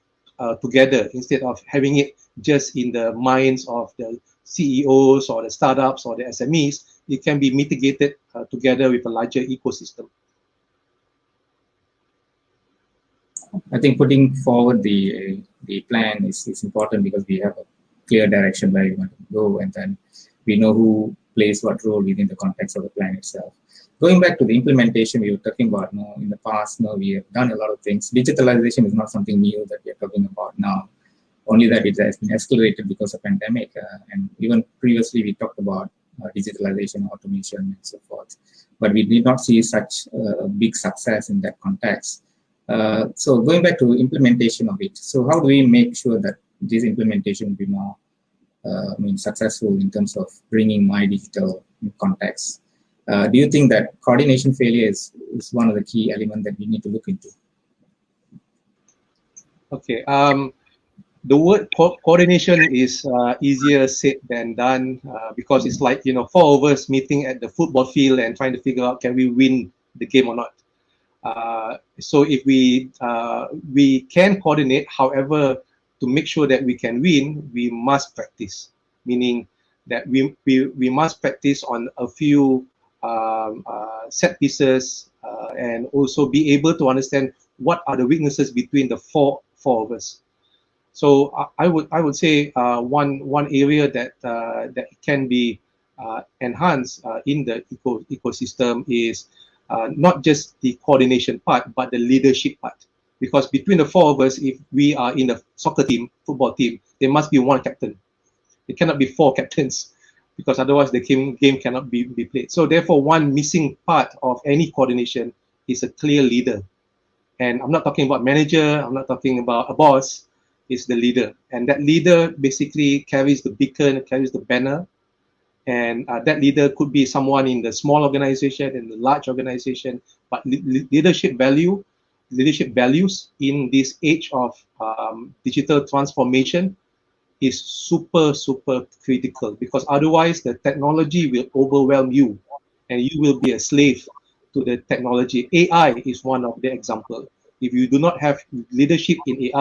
together instead of having it just in the minds of the CEOs or the startups or the SMEs. It can be mitigated together with a larger ecosystem. I think putting forward the plan is important, because we have a clear direction where we want to go, and then we know who plays what role within the context of the plan itself. Going back to the implementation we were talking about, in the past, we have done a lot of things. Digitalization is not something new that we are talking about now, only that it has been accelerated because of pandemic. And even previously we talked about digitalization, automation, and so forth. But we did not see such a big success in that context. So going back to implementation of it, so how do we make sure that this implementation will be more successful in terms of bringing My Digital in context? Do you think that coordination failure is one of the key elements that we need to look into? Okay. The word coordination is easier said than done, because it's like 4 of us meeting at the football field and trying to figure out, can we win the game or not? So if we can coordinate, however, to make sure that we can win, we must practice. Meaning that we must practice on a few set pieces, and also be able to understand what are the weaknesses between the four of us. So I would say one area that can be enhanced in the ecosystem is not just the coordination part, but the leadership part. Because between the 4 of us, if we are in a soccer team, football team, there must be 1 captain. It cannot be 4 captains, because otherwise the game cannot be played. So therefore, one missing part of any coordination is a clear leader. And I'm not talking about manager, I'm not talking about a boss, it's the leader. And that leader basically carries the beacon, carries the banner, And that leader could be someone in the small organization, in the large organization, but leadership values in this age of digital transformation is super critical, because otherwise the technology will overwhelm you and you will be a slave to the technology. AI is one of the examples. If you do not have leadership in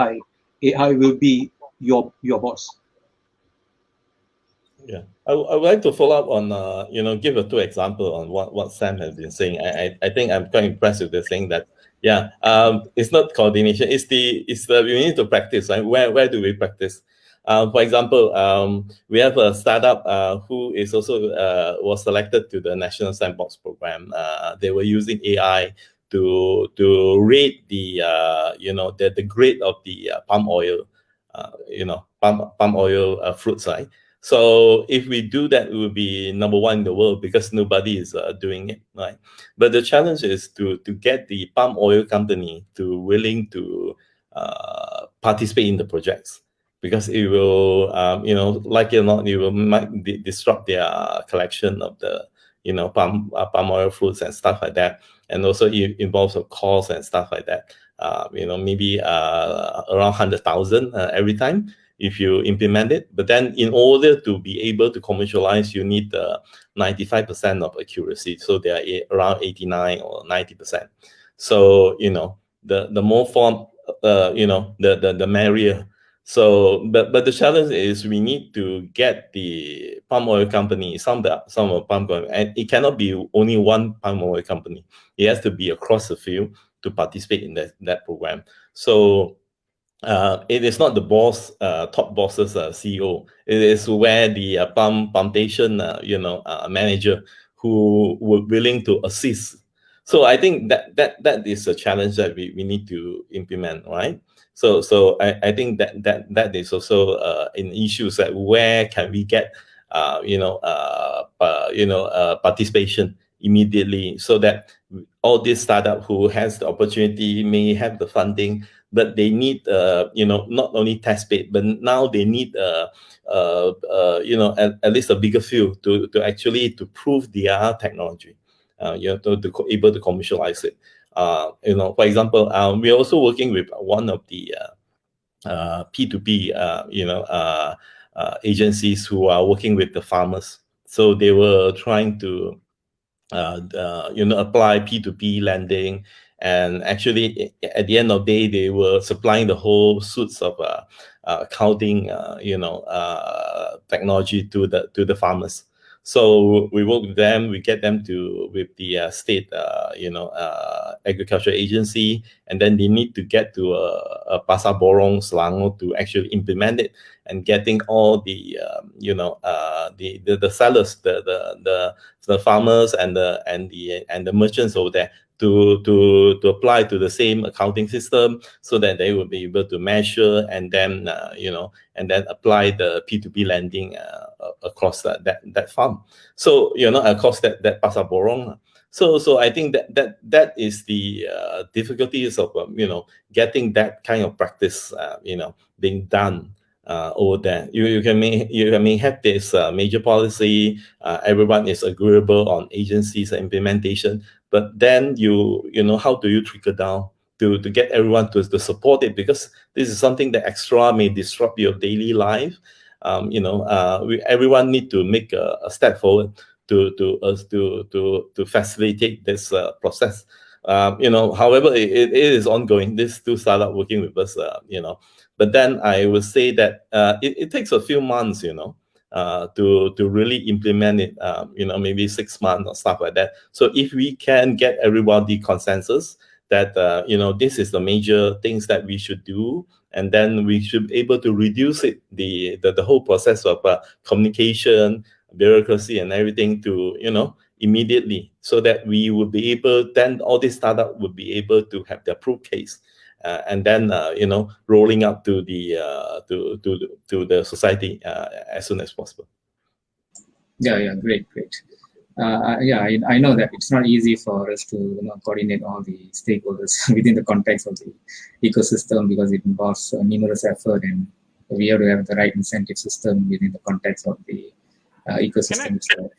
AI will be your boss. Yeah, I would like to follow up on, give a two example on what Sam has been saying. I think I'm quite impressed with the saying that, it's not coordination, it's the we need to practice, right? Where do we practice? For example, we have a startup who is also was selected to the National Sandbox Program. They were using AI to rate the the grade of the palm oil, palm oil fruits, right? So if we do that, we will be number one in the world because nobody is doing it, right? But the challenge is to get the palm oil company to willing to participate in the projects, because it will, like it or not, it will might disrupt their collection of the palm oil fruits and stuff like that, and also it involves a cost and stuff like that. Maybe around 100,000 every time if you implement it. But then in order to be able to commercialize, you need 95% of accuracy. So they are around 89 or 90%. So, the more form, the merrier. So, but the challenge is we need to get the palm oil company, some of palm oil, and it cannot be only one palm oil company. It has to be across the field to participate in that program. So, it is not the boss, top boss's CEO. It is where the plantation, manager who were willing to assist. So I think that is a challenge that we need to implement, right? So I think that is also an issue, that where can we get participation immediately, so that all this startup who has the opportunity may have the funding, but they need not only test bed, but now they need at least a bigger field to actually to prove their technology, to able to commercialize it. For example, we're also working with one of the P2P agencies who are working with the farmers. So they were trying to apply P2P lending, and actually at the end of the day they were supplying the whole suits of accounting technology to the farmers. So we work with them, we get them with the state agriculture agency, and then they need to get to a Pasar Borong, Selangor, to actually implement it, and getting all the the sellers, the farmers and the merchants over there to apply to the same accounting system, so that they will be able to measure and then apply the P2P lending across that farm. So across that Pasar Borong. So I think that is the difficulties of getting that kind of practice being done over there. You may have this major policy, everyone is agreeable on agencies and implementation, but then how do you trickle down to get everyone to support it? Because this is something that extra may disrupt your daily life. Everyone need to make a step forward to facilitate this process. However, it is ongoing. This two startup working with us, but then I would say that it takes a few months, to really implement it, maybe 6 months or stuff like that. So if we can get everybody consensus that this is the major things that we should do, and then we should be able to reduce it, the whole process of communication, bureaucracy, and everything to immediately, so that we will be able, then all these startup would be able to have their proof case, and then rolling up to the the society as soon as possible. Yeah, great. I know that it's not easy for us to coordinate all the stakeholders within the context of the ecosystem, because it involves numerous effort, and we have to have the right incentive system within the context of the ecosystem itself.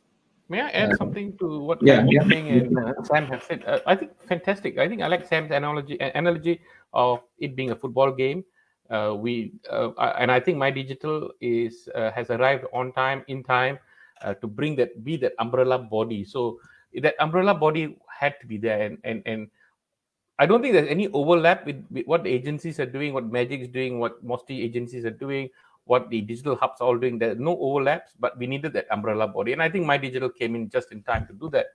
May I add something to what Yeah, Kai yeah. Ping and Sam have said? I think fantastic. I think I like Sam's analogy of it being a football game. And I think My Digital is has arrived on time, in time, to be that umbrella body. So that umbrella body had to be there, and I don't think there's any overlap with what the agencies are doing, what Magic is doing, what Mosty agencies are doing, what the digital hubs are all doing. There's no overlaps, but we needed that umbrella body. And I think My Digital came in just in time to do that.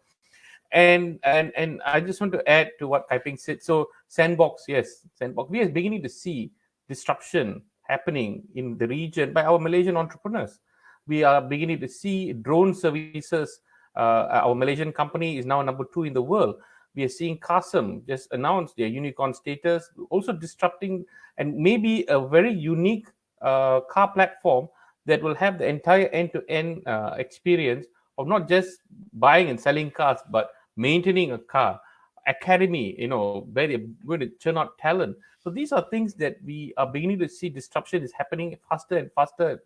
And I just want to add to what Kai Ping said. So Sandbox, yes, Sandbox. We are beginning to see disruption happening in the region by our Malaysian entrepreneurs. We are beginning to see drone services. Our Malaysian company is now #2 in the world. We are seeing Qasem just announced their unicorn status, also disrupting and maybe a very unique car platform that will have the entire end-to-end experience of not just buying and selling cars, but maintaining a car, academy, where they're going to churn out talent. So these are things that we are beginning to see disruption is happening faster and faster.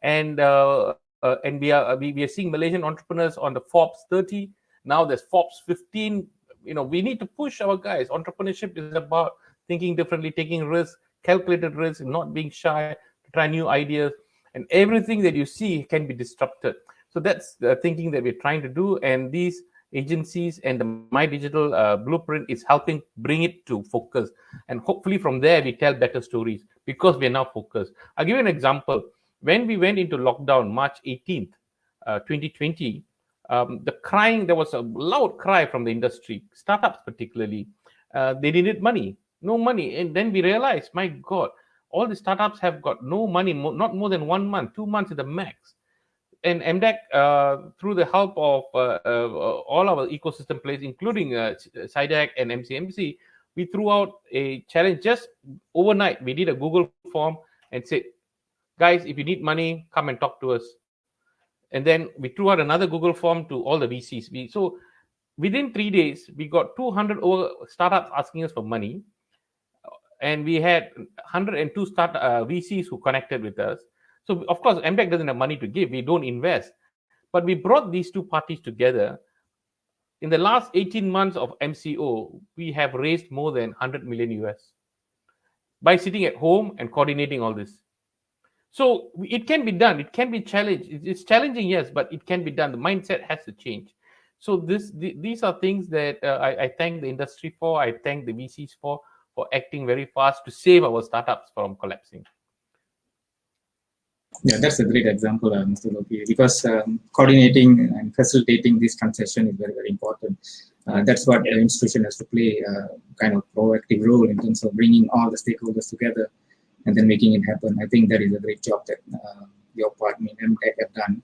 And we are seeing Malaysian entrepreneurs on the Forbes 30. Now there's Forbes 15. We need to push our guys. Entrepreneurship is about thinking differently, taking risks, calculated risks, not being shy, to try new ideas. And everything that you see can be disrupted. So that's the thinking that we're trying to do. And these agencies and the My Digital blueprint is helping bring it to focus. And hopefully from there, we tell better stories because we are now focused. I'll give you an example. When we went into lockdown, March 18th, 2020, there was a loud cry from the industry, startups particularly. They needed money, no money. And then we realized, my God, all the startups have got no money, not more than 1 month, 2 months at the max. And MDEC, through the help of all our ecosystem players, including SIDEC and MCMC, we threw out a challenge just overnight. We did a Google form and said, guys, if you need money, come and talk to us. And then we threw out another Google form to all the VCs. So within 3 days, we got 200 startups asking us for money. And we had 102 VCs who connected with us. So, of course, MDEC doesn't have money to give. We don't invest. But we brought these two parties together. In the last 18 months of MCO, we have raised more than 100 million US by sitting at home and coordinating all this. So it can be done. It can be challenged. It's challenging, yes, but it can be done. The mindset has to change. So these are things that I thank the industry for. I thank the VCs for acting very fast to save our startups from collapsing. Yeah, that's a great example, Mr. Gopi, because coordinating and facilitating this transaction is very, very important. That's what the institution has to play a kind of proactive role in terms of bringing all the stakeholders together and then making it happen. I think that is a great job that your partner and MTech have done.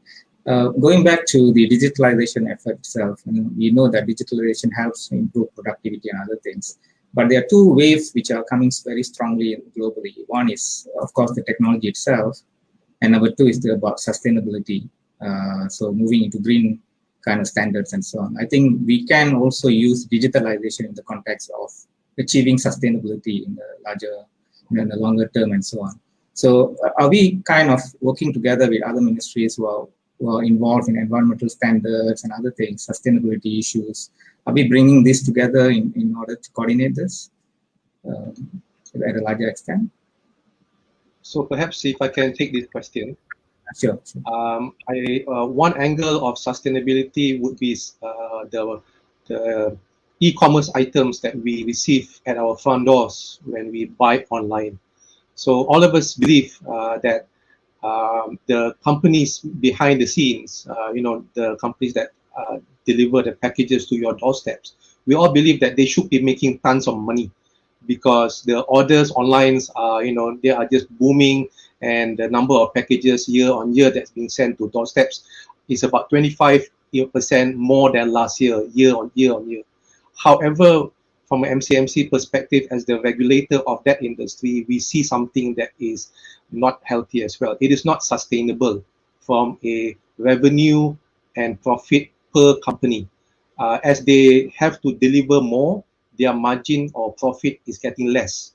Going back to the digitalization effort itself, we know that digitalization helps improve productivity and other things. But there are two waves which are coming very strongly globally. One is, of course, the technology itself. And number two is about sustainability. So moving into green kind of standards and so on. I think we can also use digitalization in the context of achieving sustainability in the larger, in the longer term and so on. So are we kind of working together with other ministries who are involved in environmental standards and other things, sustainability issues? Are we bringing this together in order to coordinate this at a larger extent? So perhaps if I can take this question. Sure. One angle of sustainability would be the e-commerce items that we receive at our front doors when we buy online. So all of us believe that the companies behind the scenes, the companies that deliver the packages to your doorsteps, we all believe that they should be making tons of money, because the orders online are, they are just booming, and the number of packages year on year that's being sent to doorsteps is about 25% more than last year, year on year. However, from an MCMC perspective, as the regulator of that industry, we see something that is not healthy as well. It is not sustainable from a revenue and profit per company. As they have to deliver more, their margin or profit is getting less.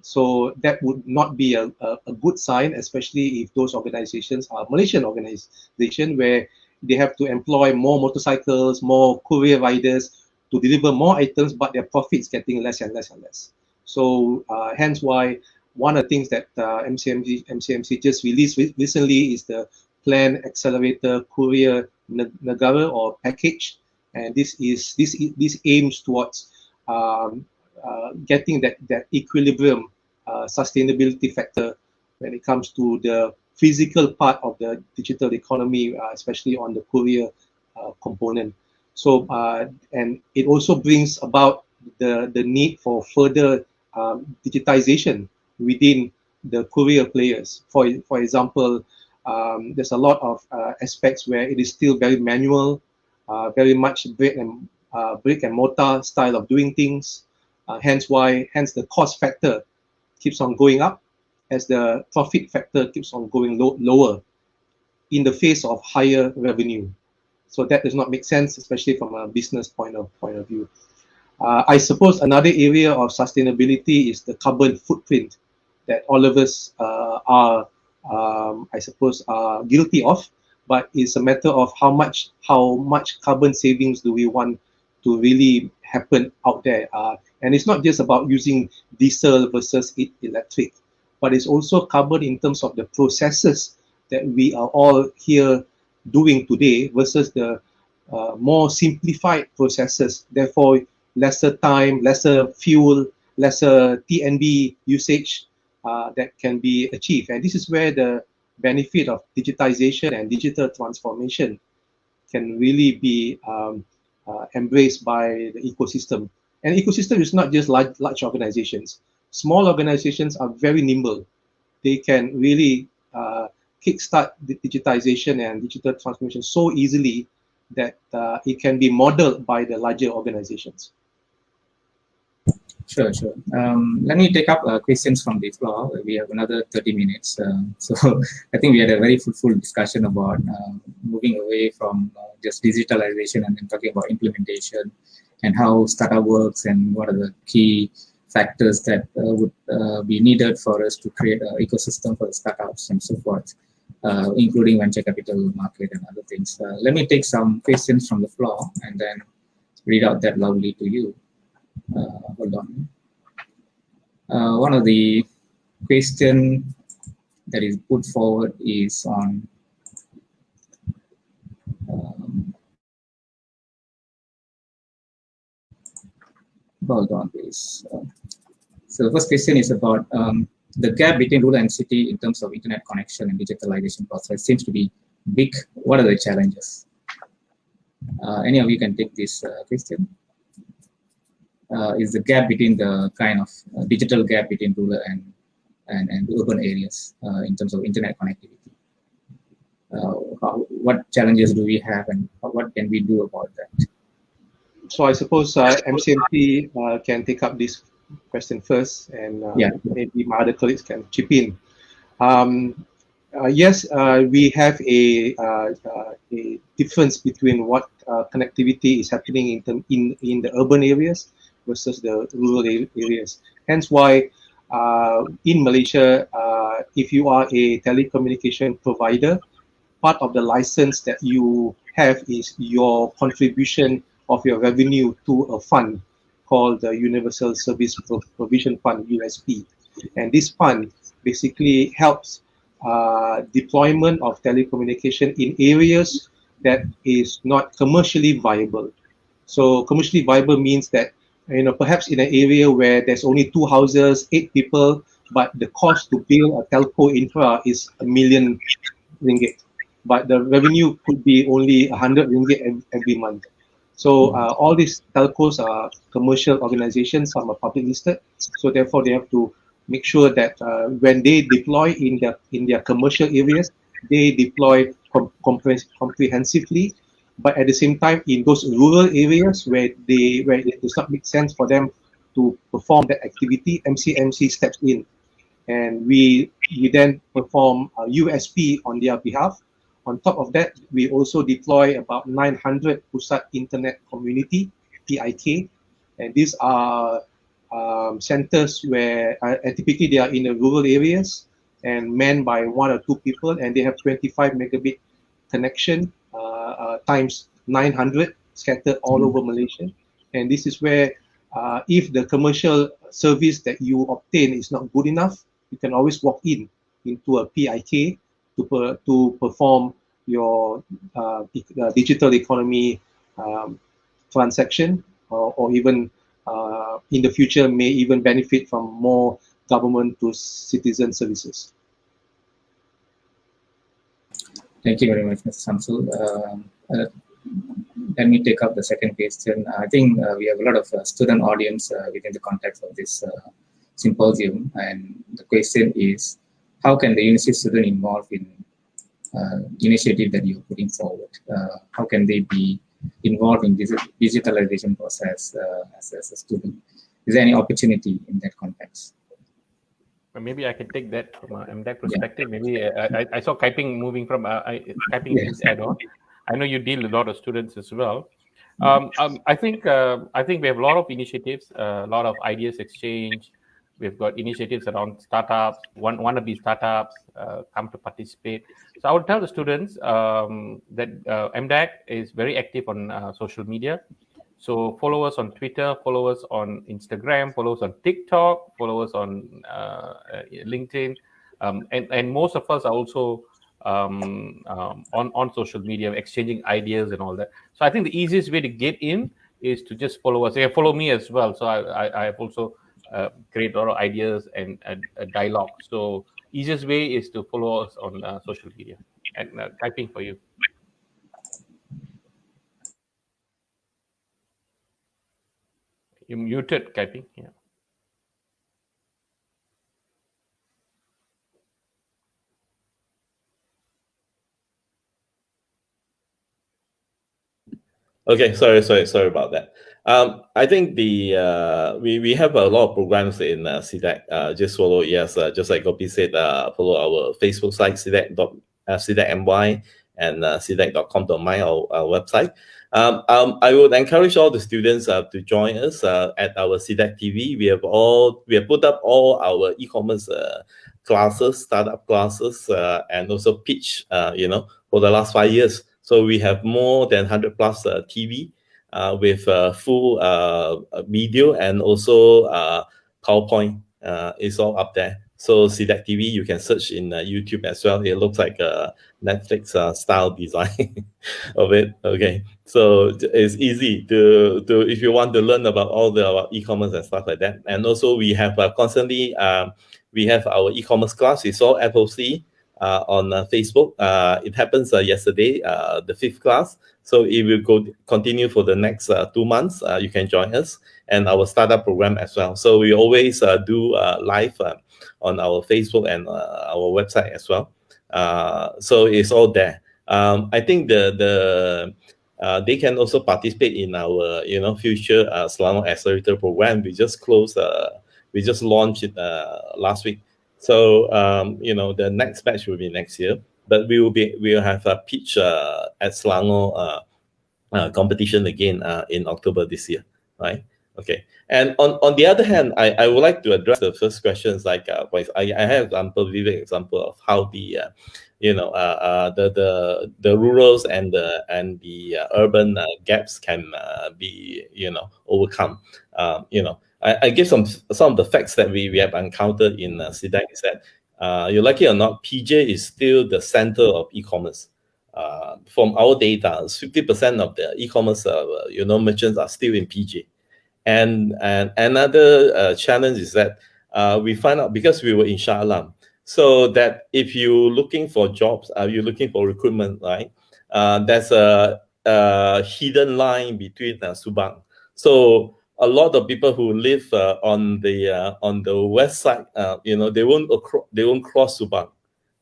So that would not be a good sign, especially if those organizations are Malaysian organizations where they have to employ more motorcycles, more courier riders to deliver more items, but their profits getting less and less and less. So hence why one of the things that MCMC just released recently is the Plan Accelerator Courier Negara or package, and this aims towards getting that equilibrium sustainability factor when it comes to the physical part of the digital economy, especially on the courier component. So and it also brings about the need for further digitization within the courier players. For example, there's a lot of aspects where it is still very manual, very much brick and mortar style of doing things. Hence the cost factor keeps on going up as the profit factor keeps on going lower in the face of higher revenue. So that does not make sense, especially from a business point of view. I suppose another area of sustainability is the carbon footprint that all of us are, I suppose, are guilty of. But it's a matter of how much carbon savings do we want to really happen out there. And it's not just about using diesel versus electric, but it's also carbon in terms of the processes that we are all here doing today versus the more simplified processes. Therefore, lesser time, lesser fuel, lesser TNB usage that can be achieved. And this is where the benefit of digitization and digital transformation can really be embraced by the ecosystem. And ecosystem is not just large organizations. Small organizations are very nimble. They can really kickstart the digitization and digital transformation so easily that it can be modeled by the larger organizations. Sure. Let me take up questions from the floor. We have another 30 minutes. So I think we had a very fruitful discussion about moving away from just digitalization and then talking about implementation and how startup works and what are the key factors that would be needed for us to create an ecosystem for the startups and so forth, including venture capital market and other things. Let me take some questions from the floor and then read out that loudly to you. Hold on. One of the question that is put forward is on hold on, please. So the first question is about the gap between rural and city in terms of internet connection and digitalization process seems to be big. What are the challenges? Any of you can take this question. Is the gap between the kind of digital gap between rural and urban areas in terms of internet connectivity. What challenges do we have and what can we do about that? So I suppose MCMC can take up this question first, and maybe my other colleagues can chip in. Yes, we have a difference between what connectivity is happening in the urban areas versus the rural areas. Hence why in Malaysia, if you are a telecommunication provider, part of the license that you have is your contribution of your revenue to a fund called the Universal Service Provision Fund, USP. And this fund basically helps deployment of telecommunication in areas that is not commercially viable. So commercially viable means that, you know, perhaps in an area where there's only 2 houses, 8 people, but the cost to build a telco infra is ringgit 1 million, but the revenue could be only 100 ringgit every month. So all these telcos are commercial organizations, some are public listed, so therefore they have to make sure that when they deploy in their commercial areas, they deploy comprehensively. But at the same time, in those rural areas where it does not make sense for them to perform that activity, MCMC steps in, and we then perform a USP on their behalf. On top of that, we also deploy about 900 Pusat Internet Community (PIK), and these are centers where typically they are in the rural areas and manned by 1 or 2 people, and they have 25 megabit connection times 900 scattered all over Malaysia. And this is where if the commercial service that you obtain is not good enough, you can always walk into a PIK to perform your digital economy transaction, or even in the future may even benefit from more government to citizen services. Thank you very much, Mr. Shamsul. Let me take up the second question. I think we have a lot of student audience within the context of this symposium, and the question is, how can the university student involve in initiative that you're putting forward? How can they be involved in this digitalization process as a student? Is there any opportunity in that context? Maybe I can take that from an MDAC perspective. Yeah. Maybe I saw Kai Ping moving from Kai Ping is add-on. I know you deal with a lot of students as well. I think we have a lot of initiatives, a lot of ideas exchange. We've got initiatives around startups. Wannabe startups come to participate. So I would tell the students that MDAC is very active on social media. So follow us on Twitter, follow us on Instagram, follow us on TikTok, follow us on LinkedIn, and most of us are also on social media, exchanging ideas and all that. So I think the easiest way to get in is to just follow us. Yeah, follow me as well. So I have also created a lot of ideas and a dialogue. So easiest way is to follow us on social media. And typing for you. You muted, Kai Ping. Yeah. Okay, sorry about that. I think the we have a lot of programs in CDAC. Just follow, yes, just like Gopi said, follow our Facebook site, CDAC.my and CDAC.com.my, our website. I would encourage all the students to join us at our CDAC TV. We have put up all our e-commerce classes, startup classes, and also pitch, for the last 5 years. So we have more than 100 plus TV with full video and also PowerPoint. It's all up there. So CDAC TV, you can search in YouTube as well. It looks like a Netflix style design of it. Okay, so it's easy to if you want to learn about all the e-commerce and stuff like that. And also we have constantly we have our e-commerce class. It's all FOC on Facebook. It happens yesterday, the 5th class. So it will continue for the next 2 months. You can join us, and our startup program as well. So we always do live on our Facebook and our website as well. So it's all there. I think they can also participate in our future Selangor Accelerator program. We just launched it last week. So the next batch will be next year, but we'll have a pitch at Selangor competition again in October this year, right? Okay. And on the other hand, I would like to address the first questions. Like I have vivid example of how the the rurals and the urban gaps can be overcome. I give some of the facts that we have encountered in SIDAC is that you like it or not, PJ is still the center of e-commerce. From our data, 50% of the e-commerce merchants are still in PJ. And another challenge is that we find out, because we were in Shah Alam, so that if you're looking for jobs, you're looking for recruitment, right? There's a hidden line between Subang. So a lot of people who live on the west side, they won't cross Subang.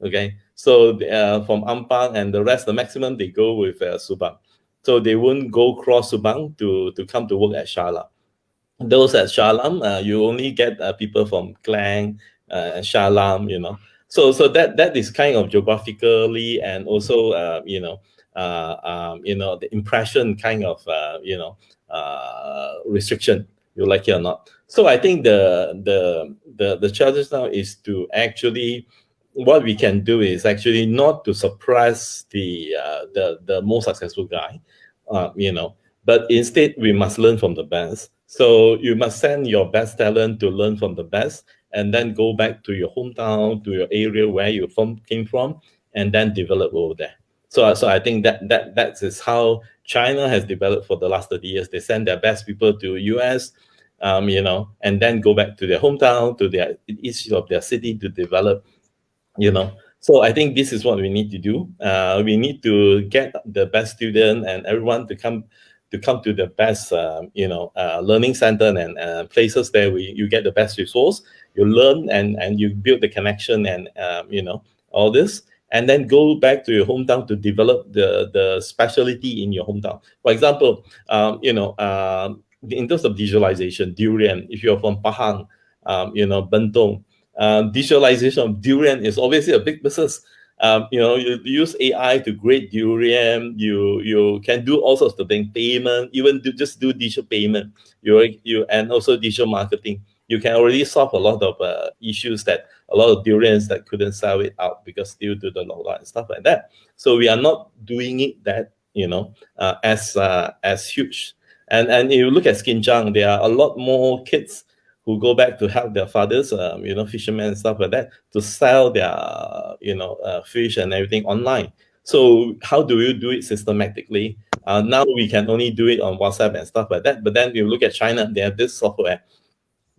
Okay, so from Ampang and the rest, the maximum they go with Subang. So they won't go cross Subang to come to work at Shah Alam. Those at Shah Alam, you only get people from Klang, Shah Alam, So that is kind of geographically and also the impression kind of restriction. you like it or not. So I think the challenge now is to actually, what we can do is actually not to suppress the most successful guy, but instead we must learn from the best. So you must send your best talent to learn from the best, and then go back to your hometown, to your area where you came from, and then develop over there. So I think that is how China has developed for the last 30 years. They send their best people to US, and then go back to their hometown, to their east of their city to develop, So I think this is what we need to do. We need to get the best student and everyone to come to the best, learning center and places there where you get the best resource. You learn and you build the connection and all this, and then go back to your hometown to develop the specialty in your hometown. For example, in terms of digitalization, durian. If you're from Pahang, Bentong, digitalization of durian is obviously a big business. You use AI to grade durian. You can do all sorts of things, payment, even just do digital payment. And also digital marketing. You can already solve a lot of issues that a lot of durians that couldn't sell it out because due to the lockdown and stuff like that. So we are not doing it that as huge. And if you look at Skinjang, there are a lot more kids who go back to help their fathers, fishermen and stuff like that, to sell their, fish and everything online. So how do you do it systematically? Now we can only do it on WhatsApp and stuff like that. But then you look at China, they have this software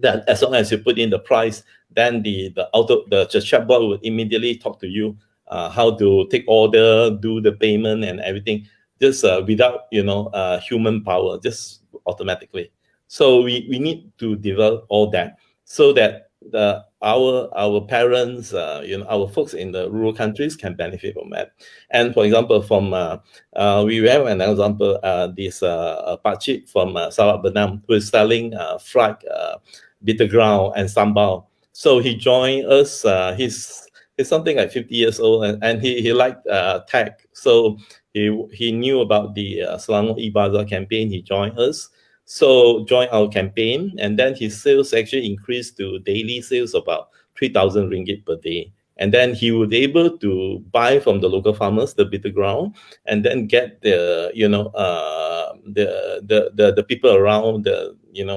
that as long as you put in the price, then the chatbot will immediately talk to you how to take order, do the payment and everything, just without human power, just automatically. So we need to develop all that so that our parents, our folks in the rural countries can benefit from that. And for example, we have an example, this Pakcik from Sarawak Benam, who is selling fried bitter ground and sambal. So he joined us. He's something like 50 years old, and he liked tech. So he knew about the Selangor e-Bazaar campaign. He joined us. So join our campaign, and then his sales actually increased to daily sales about 3,000 ringgit per day. And then he was able to buy from the local farmers the bitter ground, and then get the people around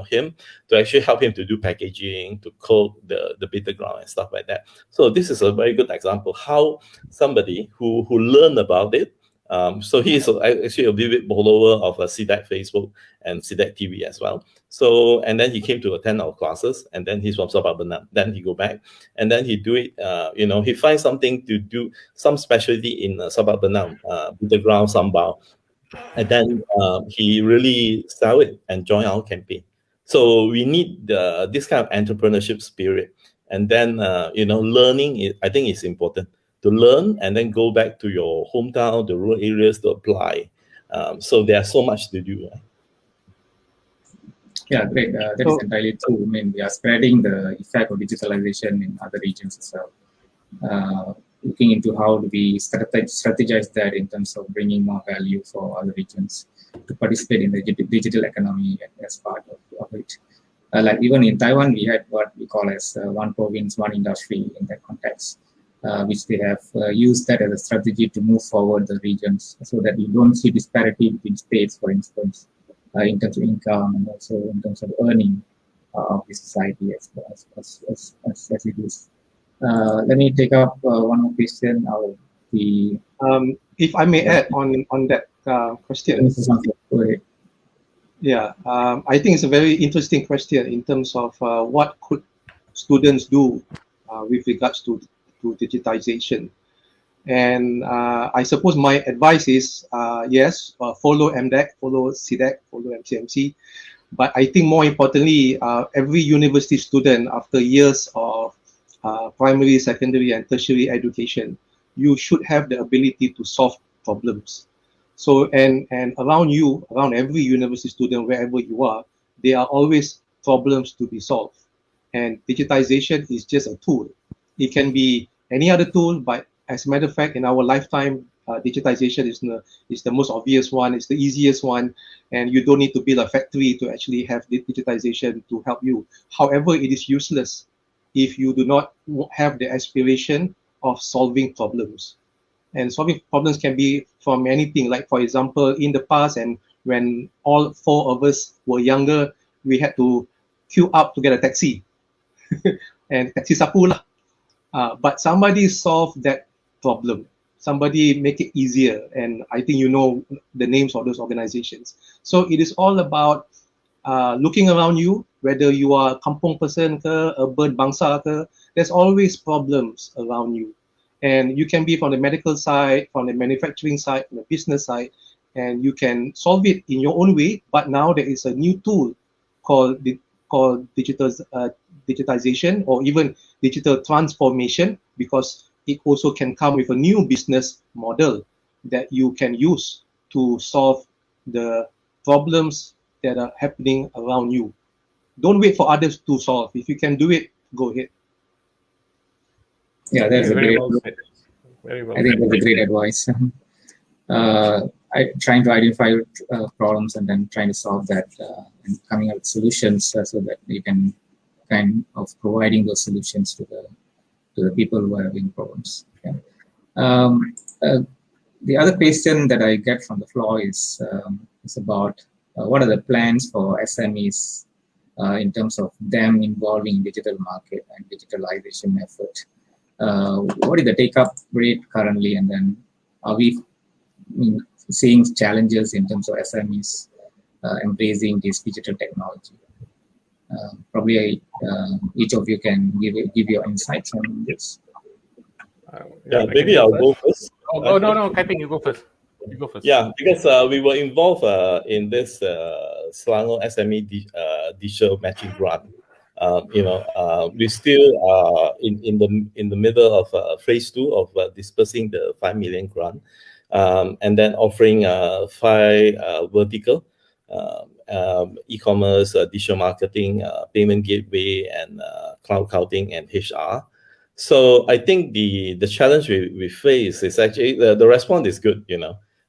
him to actually help him to do packaging, to cook the bitter ground and stuff like that. So this is a very good example how somebody who learned about it. So he is actually a vivid follower of CDEC Facebook and CDEC TV as well. So, and then he came to attend our classes, and then he's from Sabah Benam. Then he go back, and then he do it, he finds something to do, some specialty in Sabah Benam, the ground sambal. And then he really sell it and join our campaign. So we need this kind of entrepreneurship spirit. And then, learning, I think is important. To learn and then go back to your hometown, the rural areas to apply. So there's so much to do. Right? Yeah, great. That is entirely true. I mean, we are spreading the effect of digitalization in other regions as well. Looking into how do we strategize that in terms of bringing more value for other regions to participate in the digital economy as part of it. Like even in Taiwan, we had what we call as one province, one industry in that context. Which they have used that as a strategy to move forward the regions so that you don't see disparity between states, for instance, in terms of income and also in terms of earning of the society as it is. Let me take up one more question. If I may add on that question. Yeah, I think it's a very interesting question in terms of what could students do with regards to digitization. And I suppose my advice is, yes, follow MDEC, follow CDEC, follow MCMC. But I think more importantly, every university student, after years of primary, secondary, and tertiary education, you should have the ability to solve problems. So, and around every university student, wherever you are, there are always problems to be solved. And digitization is just a tool. It can be any other tool, but as a matter of fact, in our lifetime, digitization is the most obvious one, it's the easiest one, and you don't need to build a factory to actually have digitization to help you. However, it is useless if you do not have the aspiration of solving problems. And solving problems can be from anything, like for example, in the past, and when all four of us were younger, we had to queue up to get a taxi. And taxi sapu lah. But somebody solved that problem. Somebody make it easier. And I think you know the names of those organizations. So it is all about looking around you, whether you are a kampung person ke, urban bangsa ke, there's always problems around you. And you can be from the medical side, from the manufacturing side, from the business side, and you can solve it in your own way. But now there is a new tool called digitization, or even digital transformation, because it also can come with a new business model that you can use to solve the problems that are happening around you. Don't wait for others to solve. If you can do it, go ahead. Yeah, that's very well said. Very well. I think that's a great advice. Trying to identify problems and then trying to solve that and coming up with solutions so that you can kind of providing those solutions to the people who are having problems. Yeah. The other question that I get from the floor is about what are the plans for SMEs in terms of them involving in digital market and digitalization effort. What is the take-up rate currently, and then are we seeing challenges in terms of SMEs embracing this digital technology? Probably each of you can give your insights on this. Yeah, maybe I'll go first. Oh, no, Kai Ping, you go first. You go first. Yeah, because we were involved in this Selangor SME digital matching grant. We still are in the middle of phase 2 of dispersing the 5 million grant, and then offering 5 vertical e-commerce, digital marketing, payment gateway, and cloud accounting and HR. So I think the challenge we face is actually the response is good,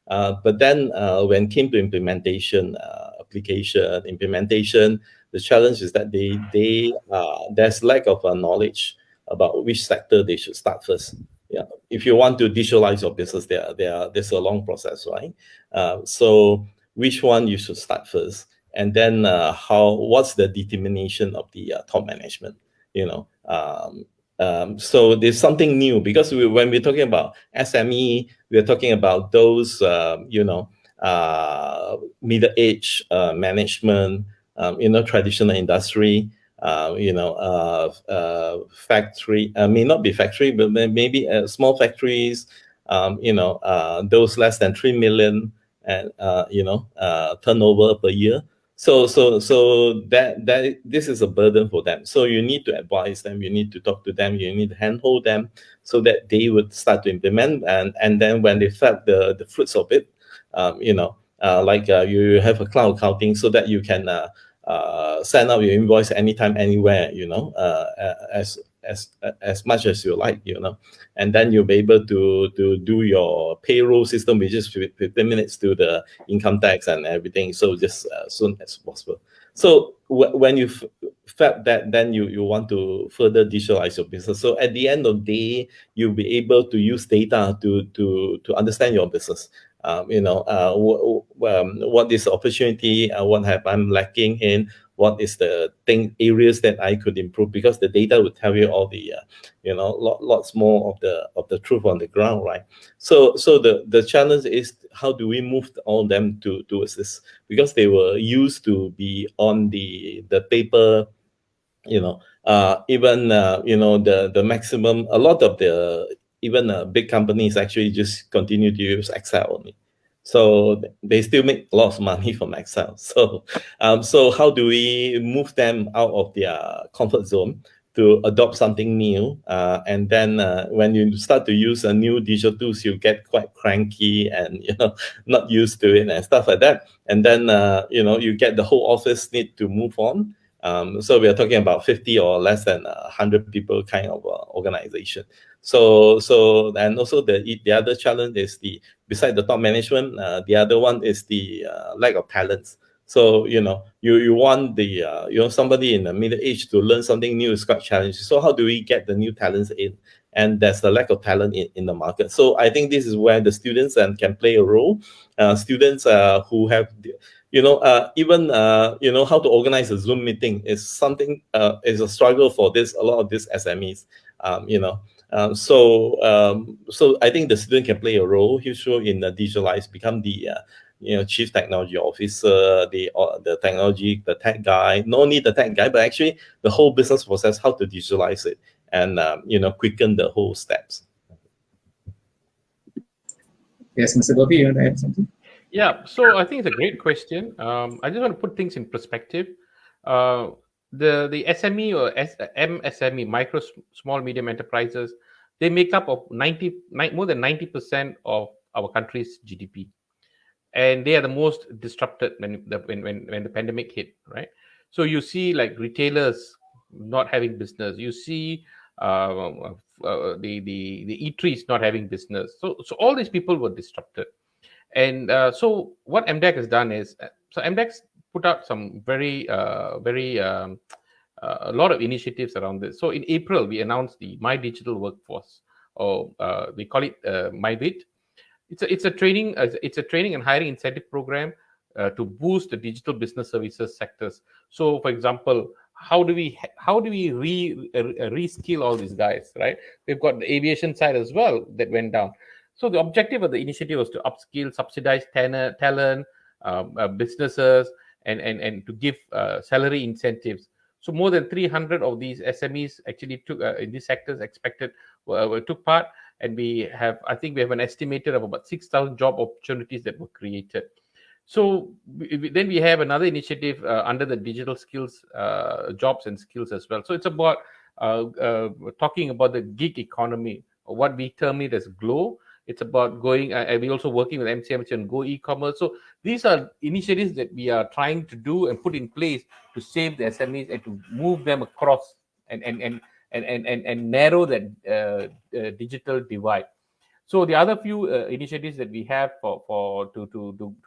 but then when it came to implementation, application implementation, the challenge is that there's lack of knowledge about which sector they should start first. Yeah, if you want to digitalize your business, there's a long process, right? So which one you should start first, and then what's the determination of the top management? So there's something new, because when we're talking about SME, we're talking about those middle-aged management, traditional industry, factory, may not be factory, but maybe small factories, those less than 3 million and turnover per year. So that this is a burden for them. So you need to advise them, you need to talk to them, you need to handhold them so that they would start to implement, and then when they felt the fruits of it, you have a cloud accounting so that you can send out your invoice anytime, anywhere, as much as you like, and then you'll be able to do your payroll system, which is 15 minutes to the income tax and everything. So just as soon as possible. So when you felt that, then you want to further digitalize your business. So at the end of the day, you'll be able to use data to understand your business. What is the opportunity, what have I'm lacking in, what is the areas that I could improve, because the data would tell you all the lots more of the truth on the ground, right? So the challenge is, how do we move all of them towards this, because they were used to be on the paper, even the maximum, a lot of the even big companies actually just continue to use Excel only. So they still make a lot of money from Excel. So how do we move them out of their comfort zone to adopt something new? And then when you start to use a new digital tools, you get quite cranky and not used to it and stuff like that. And then you get the whole office need to move on. So we are talking about 50 or less than 100 people kind of organization. So and also the other challenge is beside the top management, the other one is the lack of talents. So you want the somebody in the middle age to learn something new is quite challenging. So how do we get the new talents in? And there's a lack of talent in the market. So I think this is where the students can play a role. Students who have even how to organize a Zoom meeting is something is a struggle for a lot of these SMEs. So I think the student can play a role, huge role in digitalize, become the chief technology officer, the technology, the tech guy. No need the tech guy, but actually the whole business process, how to digitalize it and quicken the whole steps. Yes, Mr. Gopi, you want to add something? Yeah, so I think it's a great question. I just want to put things in perspective. The SME or MSME, micro, small, medium enterprises, they make up of more than 90% of our country's GDP, and they are the most disrupted when the pandemic hit, right? So you see like retailers not having business. You see the eateries not having business. So all these people were disrupted. And so what MDEC has done is, so MDEC's put out some very a lot of initiatives around this. So in April, we announced the My Digital Workforce, or we call it MyBit. It's a training and hiring incentive program to boost the digital business services sectors. So, for example, how do we reskill all these guys, right? We've got the aviation side as well that went down. So the objective of the initiative was to upskill, subsidize talent, businesses, and to give salary incentives. So more than 300 of these SMEs actually took in these sectors took part, and I think we have an estimated of about 6,000 job opportunities that were created. So then we have another initiative under the digital skills, jobs and skills as well. So it's about talking about the gig economy, or what we term it as GLOW. It's about going, we're also working with MCMC on Go e-commerce. So these are initiatives that we are trying to do and put in place to save the SMEs and to move them across and narrow that digital divide. So the other few initiatives that we have to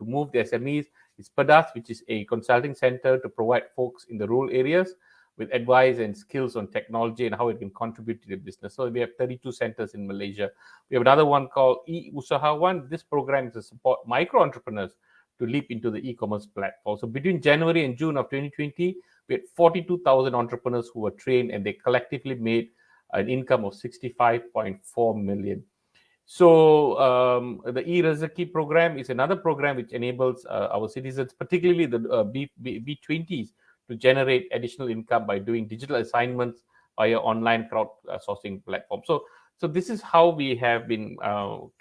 move the SMEs is PEDAS, which is a consulting center to provide folks in the rural areas with advice and skills on technology and how it can contribute to the business. So we have 32 centers in Malaysia. We have another one called e-Usahawan. This program is to support micro entrepreneurs to leap into the e-commerce platform. So between January and June of 2020, we had 42,000 entrepreneurs who were trained, and they collectively made an income of 65.4 million. So the e-Rezeki program is another program which enables our citizens, particularly the B20s, to generate additional income by doing digital assignments via online crowdsourcing platform. So this is how we have been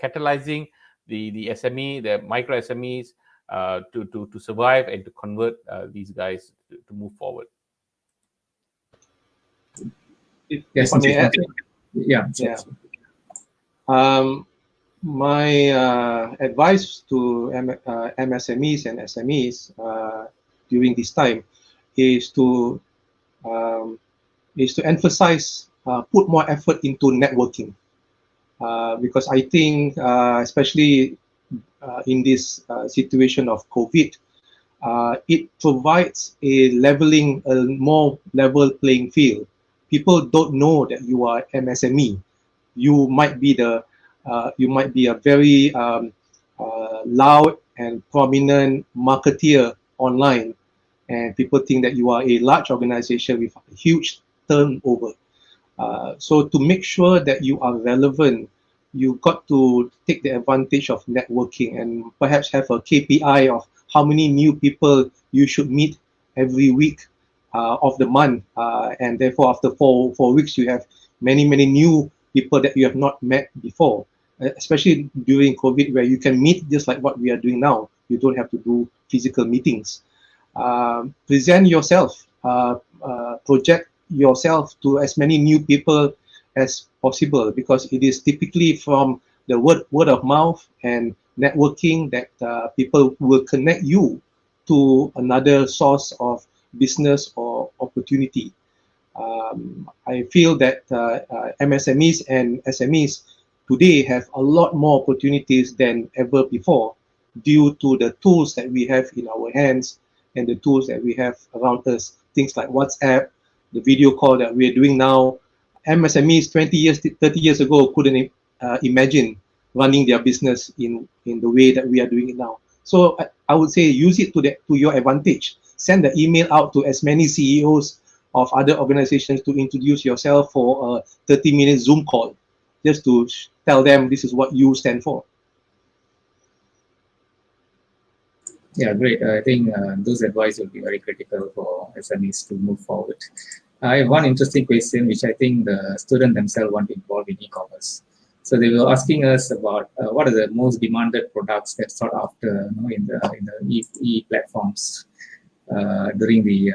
catalyzing the SME, the micro SMEs, to survive and to convert these guys to move forward. Yes, yeah. My advice to MSMEs and SMEs during this time is to emphasize, put more effort into networking, because I think, especially in this situation of COVID, it provides a more level playing field. People don't know that you are MSME. You might be a very loud and prominent marketeer online, and people think that you are a large organization with a huge turnover. So to make sure that you are relevant, you've got to take the advantage of networking and perhaps have a KPI of how many new people you should meet every week of the month, and therefore after four weeks you have many new people that you have not met before, especially during COVID, where you can meet just like what we are doing now. You don't have to do physical meetings. Present yourself, project yourself to as many new people as possible, because it is typically from the word of mouth and networking that people will connect you to another source of business or opportunity. I feel that MSMEs and SMEs today have a lot more opportunities than ever before due to the tools that we have in our hands and the tools that we have around us. Things like WhatsApp, the video call that we are doing now. MSMEs 20 years, 30 years ago couldn't imagine running their business in the way that we are doing it now. So I would say use it to your advantage. Send the email out to as many CEOs of other organizations to introduce yourself for a 30-minute Zoom call, just to tell them this is what you stand for. Yeah, great. I think those advice will be very critical for SMEs to move forward. I have one interesting question, which I think the students themselves want to involve in e-commerce. So they were asking us about what are the most demanded products that sought after in the e-platforms during the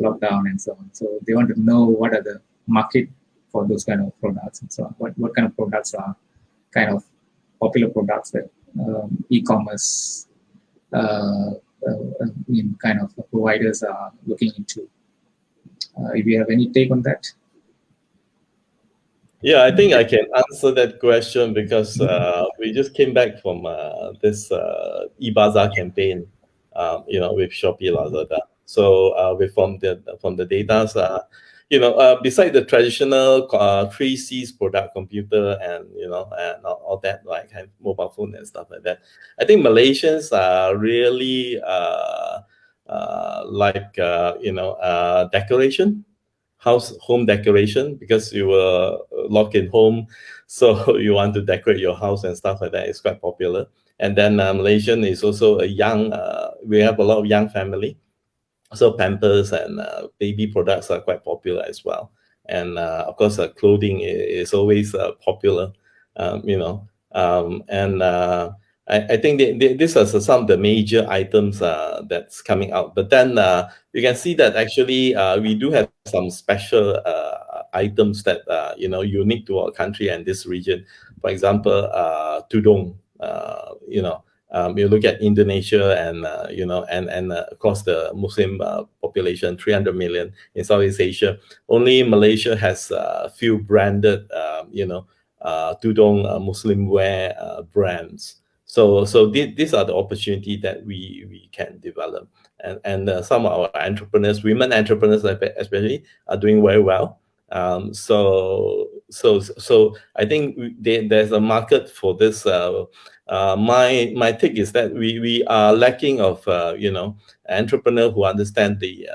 lockdown and so on. So they want to know what are the market for those kind of products and so on. What kind of products are kind of popular products that e-commerce kind of providers are looking into. If you have any take on that? Yeah, I think I can answer that question because we just came back from this e-bazaar campaign, with Shopee Lazada. So from the data, beside the traditional 3Cs product, computer and and all that, like mobile phone and stuff like that, I think Malaysians are really decoration, home decoration, because you were locked in home, so you want to decorate your house and stuff like that. It's quite popular. And then Malaysian is also a young. We have a lot of young family, so Pampers and baby products are quite popular as well. And of course, clothing is always popular. I think these are some of the major items that's coming out. But then you can see that actually we do have some special items that unique to our country and this region. For example, tudung. You look at Indonesia and across the Muslim population, 300 million in Southeast Asia. Only Malaysia has a few branded, tudung Muslim wear brands. So these are the opportunity that we can develop, and some of our entrepreneurs, women entrepreneurs especially, are doing very well. So I think there's a market for this. My take is that we are lacking of entrepreneur who understand the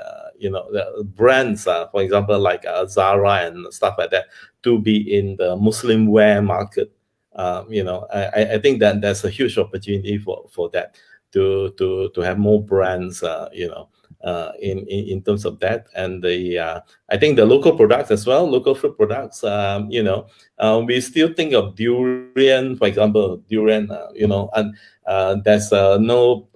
brands, for example, like Zara and stuff like that, to be in the Muslim wear market. I think that there's a huge opportunity for that to have more brands, in terms of that. And I think the local products as well, local fruit products, we still think of durian, for example, and there's no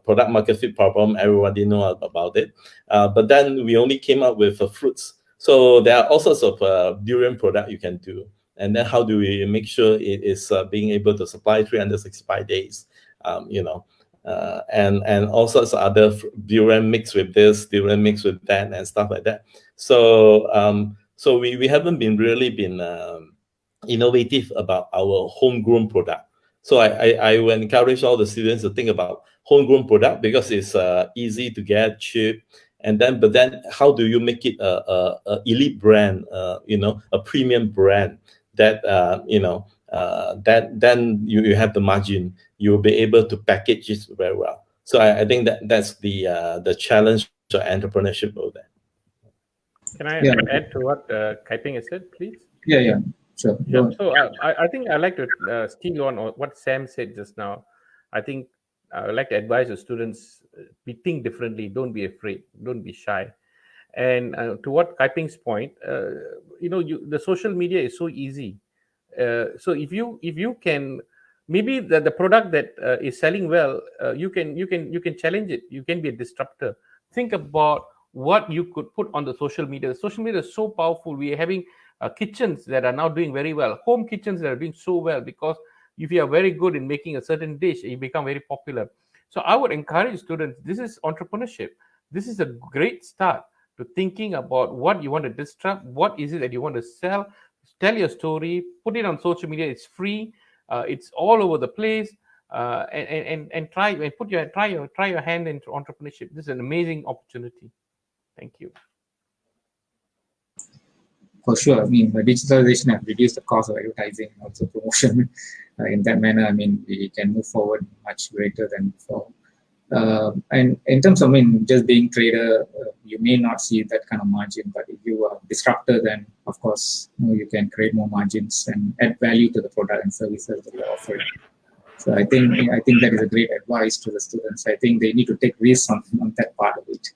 product market fit problem. Everybody know about it. But then we only came up with fruits. So there are all sorts of durian product you can do. And then how do we make sure it is being able to supply 365 days, and all sorts of other durian mixed with this, durian mixed with that, and stuff like that. So we haven't really been innovative about our homegrown product. So I will encourage all the students to think about homegrown product because it's easy to get, cheap. But then how do you make it a elite brand, a premium brand that then you have the margin, you'll be able to package it very well. So I think that's the challenge to entrepreneurship over there. Can I add to what Kai Ping has said, please? Yeah, sure. Yeah, so I think I'd like to steal on what Sam said just now. I think I would like to advise the students, think differently, don't be afraid, don't be shy. And to what Kai Ping's point, the social media is so easy. So if you can, maybe the product that is selling well, you can challenge it. You can be a disruptor. Think about what you could put on the social media. The social media is so powerful. We are having kitchens that are now doing very well, home kitchens that are doing so well, because if you are very good in making a certain dish, you become very popular. So I would encourage students, this is entrepreneurship. This is a great start. to thinking about what you want to disrupt, what is it that you want to sell, tell your story, put it on social media. It's free, it's all over the place, and try and try your hand into entrepreneurship. This is an amazing opportunity. Thank you. For sure, I mean, the digitalization has reduced the cost of advertising and also promotion. In that manner, I mean, we can move forward much greater than before. And in terms of, I mean, just being trader, you may not see that kind of margin, but if you are a disruptor, then of course, you can create more margins and add value to the product and services that you're offering. So I think that is a great advice to the students. I think they need to take risks on that part of it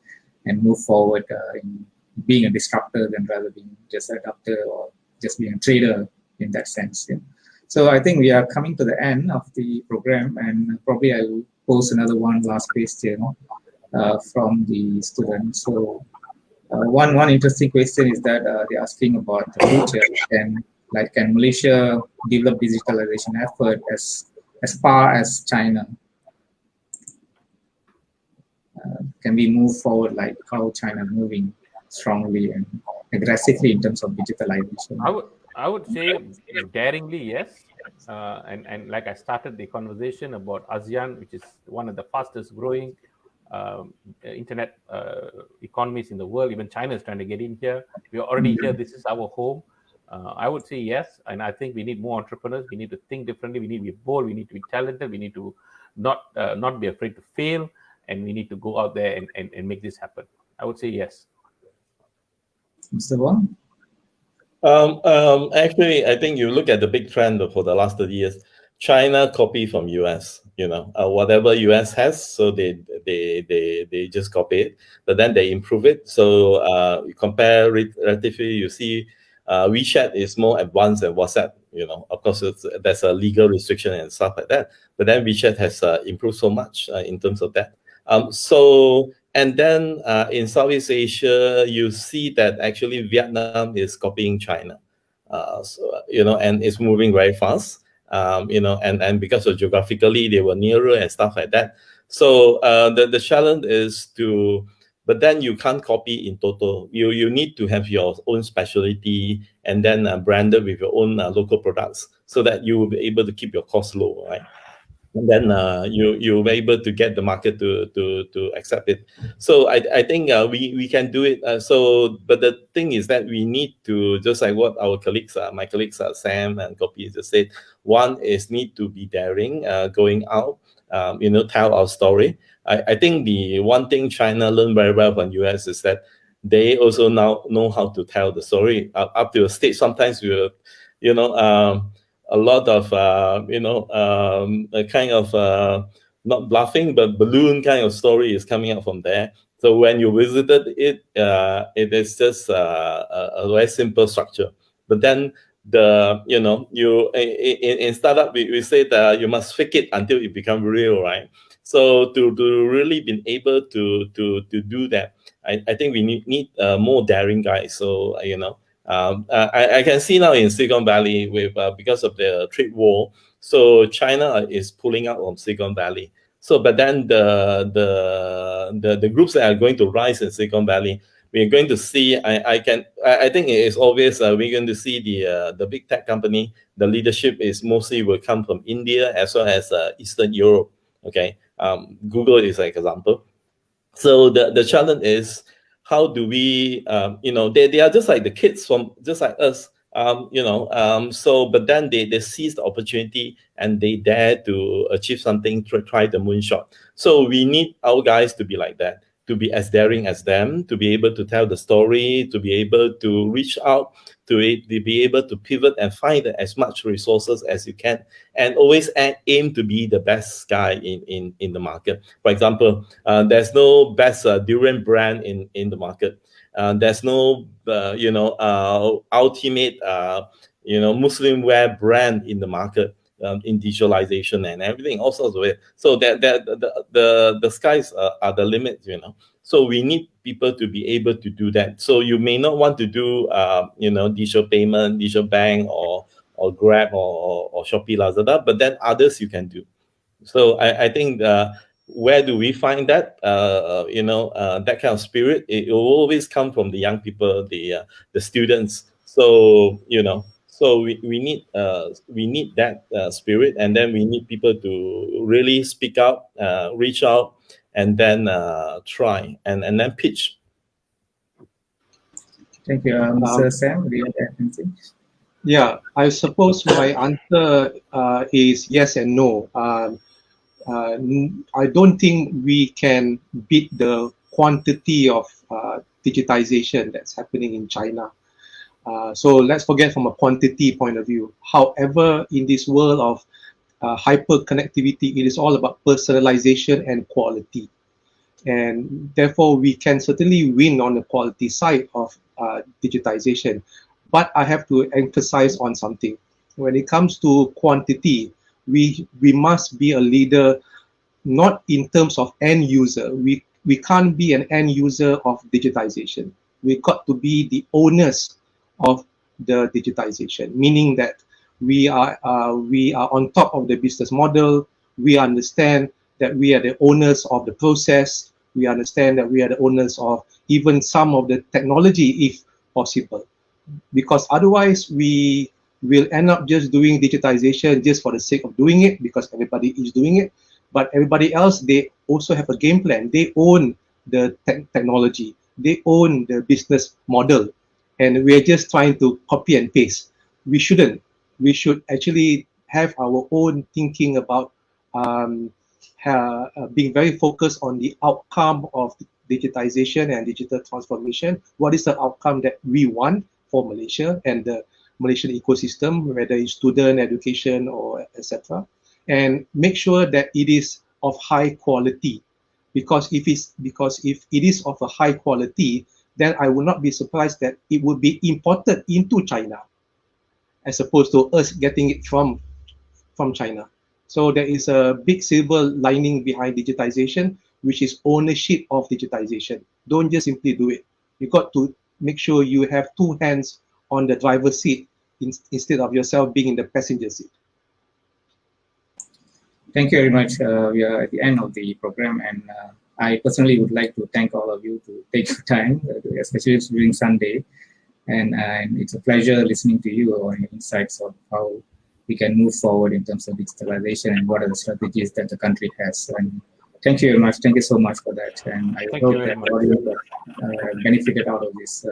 and move forward in being a disruptor than rather being just an adapter or just being a trader in that sense. Yeah. So I think we are coming to the end of the program, and probably I'll pose another one last question from the students. So one interesting question is that they're asking about the future, and like, can Malaysia develop digitalization effort as far as China? Can we move forward like how China is moving strongly and aggressively in terms of digitalization? I would say daringly, yes. And like I started the conversation about ASEAN, which is one of the fastest growing internet economies in the world. Even China is trying to get in here. We are already here. This is our home. I would say yes, and I think we need more entrepreneurs. We need to think differently. We need to be bold. We need to be talented. We need to not be afraid to fail, and we need to go out there and make this happen. I would say yes. Mr. Wong? Actually, I think you look at the big trend for the last 30 years. China copy from US. Whatever US has, so they just copy it, but then they improve it. So you compare it relatively, you see WeChat is more advanced than WhatsApp. Of course, there's a legal restriction and stuff like that. But then WeChat has improved so much in terms of that. And then in Southeast Asia, you see that actually Vietnam is copying China. And it's moving very fast. And because of geographically, they were nearer and stuff like that. So the challenge is but then you can't copy in total. You need to have your own specialty and then branded with your own local products so that you will be able to keep your costs low, right? And then you'll be able to get the market to accept it. So I think we can do it. But the thing is that we need to, just like what our colleagues, my colleagues Sam and Gopi just said, one is need to be daring, going out, tell our story. I think the one thing China learned very well from US is that they also now know how to tell the story up to a stage. Sometimes we a lot of a kind of not bluffing but balloon kind of story is coming out from there. So when you visited it, it is just a very simple structure. But then you in startup we say that you must fake it until it becomes real, right? So to really be able to do that, I think we need more daring guys. So I can see now in Silicon Valley with because of the trade war, so China is pulling out from Silicon Valley. So, but then the groups that are going to rise in Silicon Valley, we're going to see. I think it is obvious. We're going to see the big tech company. The leadership is mostly will come from India as well as Eastern Europe. Okay, Google is like example. So the challenge is, how do we, they are just like the kids from just like us, so, but then they seize the opportunity and they dare to achieve something, try the moonshot. So we need our guys to be like that, to be as daring as them, to be able to tell the story, to be able to reach out, to be able to pivot and find as much resources as you can, and always aim to be the best guy in the market. For example, there's no best durian brand in the market. There's no ultimate Muslim wear brand in the market. In digitalization and everything, all sorts of it. So that the skies are the limit, So we need people to be able to do that. So you may not want to do, digital payment, digital bank, or Grab or Shopee, Lazada, but then others you can do. So I think where do we find that? That kind of spirit. It will always come from the young people, the students. So so we need that spirit, and then we need people to really speak out, reach out, and then try and then pitch. Thank you, Mr. Sam. Do you have anything? Yeah, I suppose my answer is yes and no. I don't think we can beat the quantity of digitization that's happening in China. So let's forget from a quantity point of view. However, in this world of hyper connectivity, it is all about personalization and quality. And therefore, we can certainly win on the quality side of digitization. But I have to emphasize on something. When it comes to quantity, we must be a leader, not in terms of end user. We can't be an end user of digitization. We've got to be the owners of the digitization, meaning that we are on top of the business model. We understand that we are the owners of the process. We understand that we are the owners of even some of the technology, if possible. Because otherwise, we will end up just doing digitization just for the sake of doing it, because everybody is doing it. But everybody else, they also have a game plan. They own the technology. They own the business model. And we're just trying to copy and paste. We shouldn't. We should actually have our own thinking about being very focused on the outcome of digitization and digital transformation. What is the outcome that we want for Malaysia and the Malaysian ecosystem, whether it's student education or etc., and make sure that it is of high quality. Because if it is of a high quality, then I would not be surprised that it would be imported into China, as opposed to us getting it from China. So there is a big silver lining behind digitization, which is ownership of digitization. Don't just simply do it. You got to make sure you have two hands on the driver's seat instead of yourself being in the passenger seat. Thank you very much. We are at the end of the program, and I personally would like to thank all of you to take the time, especially during Sunday. And it's a pleasure listening to you on your insights of how we can move forward in terms of digitalization and what are the strategies that the country has. And thank you very much. Thank you so much for that. And I hope that the audience benefited out of this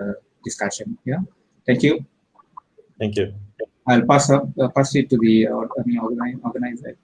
discussion. Yeah. Thank you. Thank you. I'll pass it to the organizer.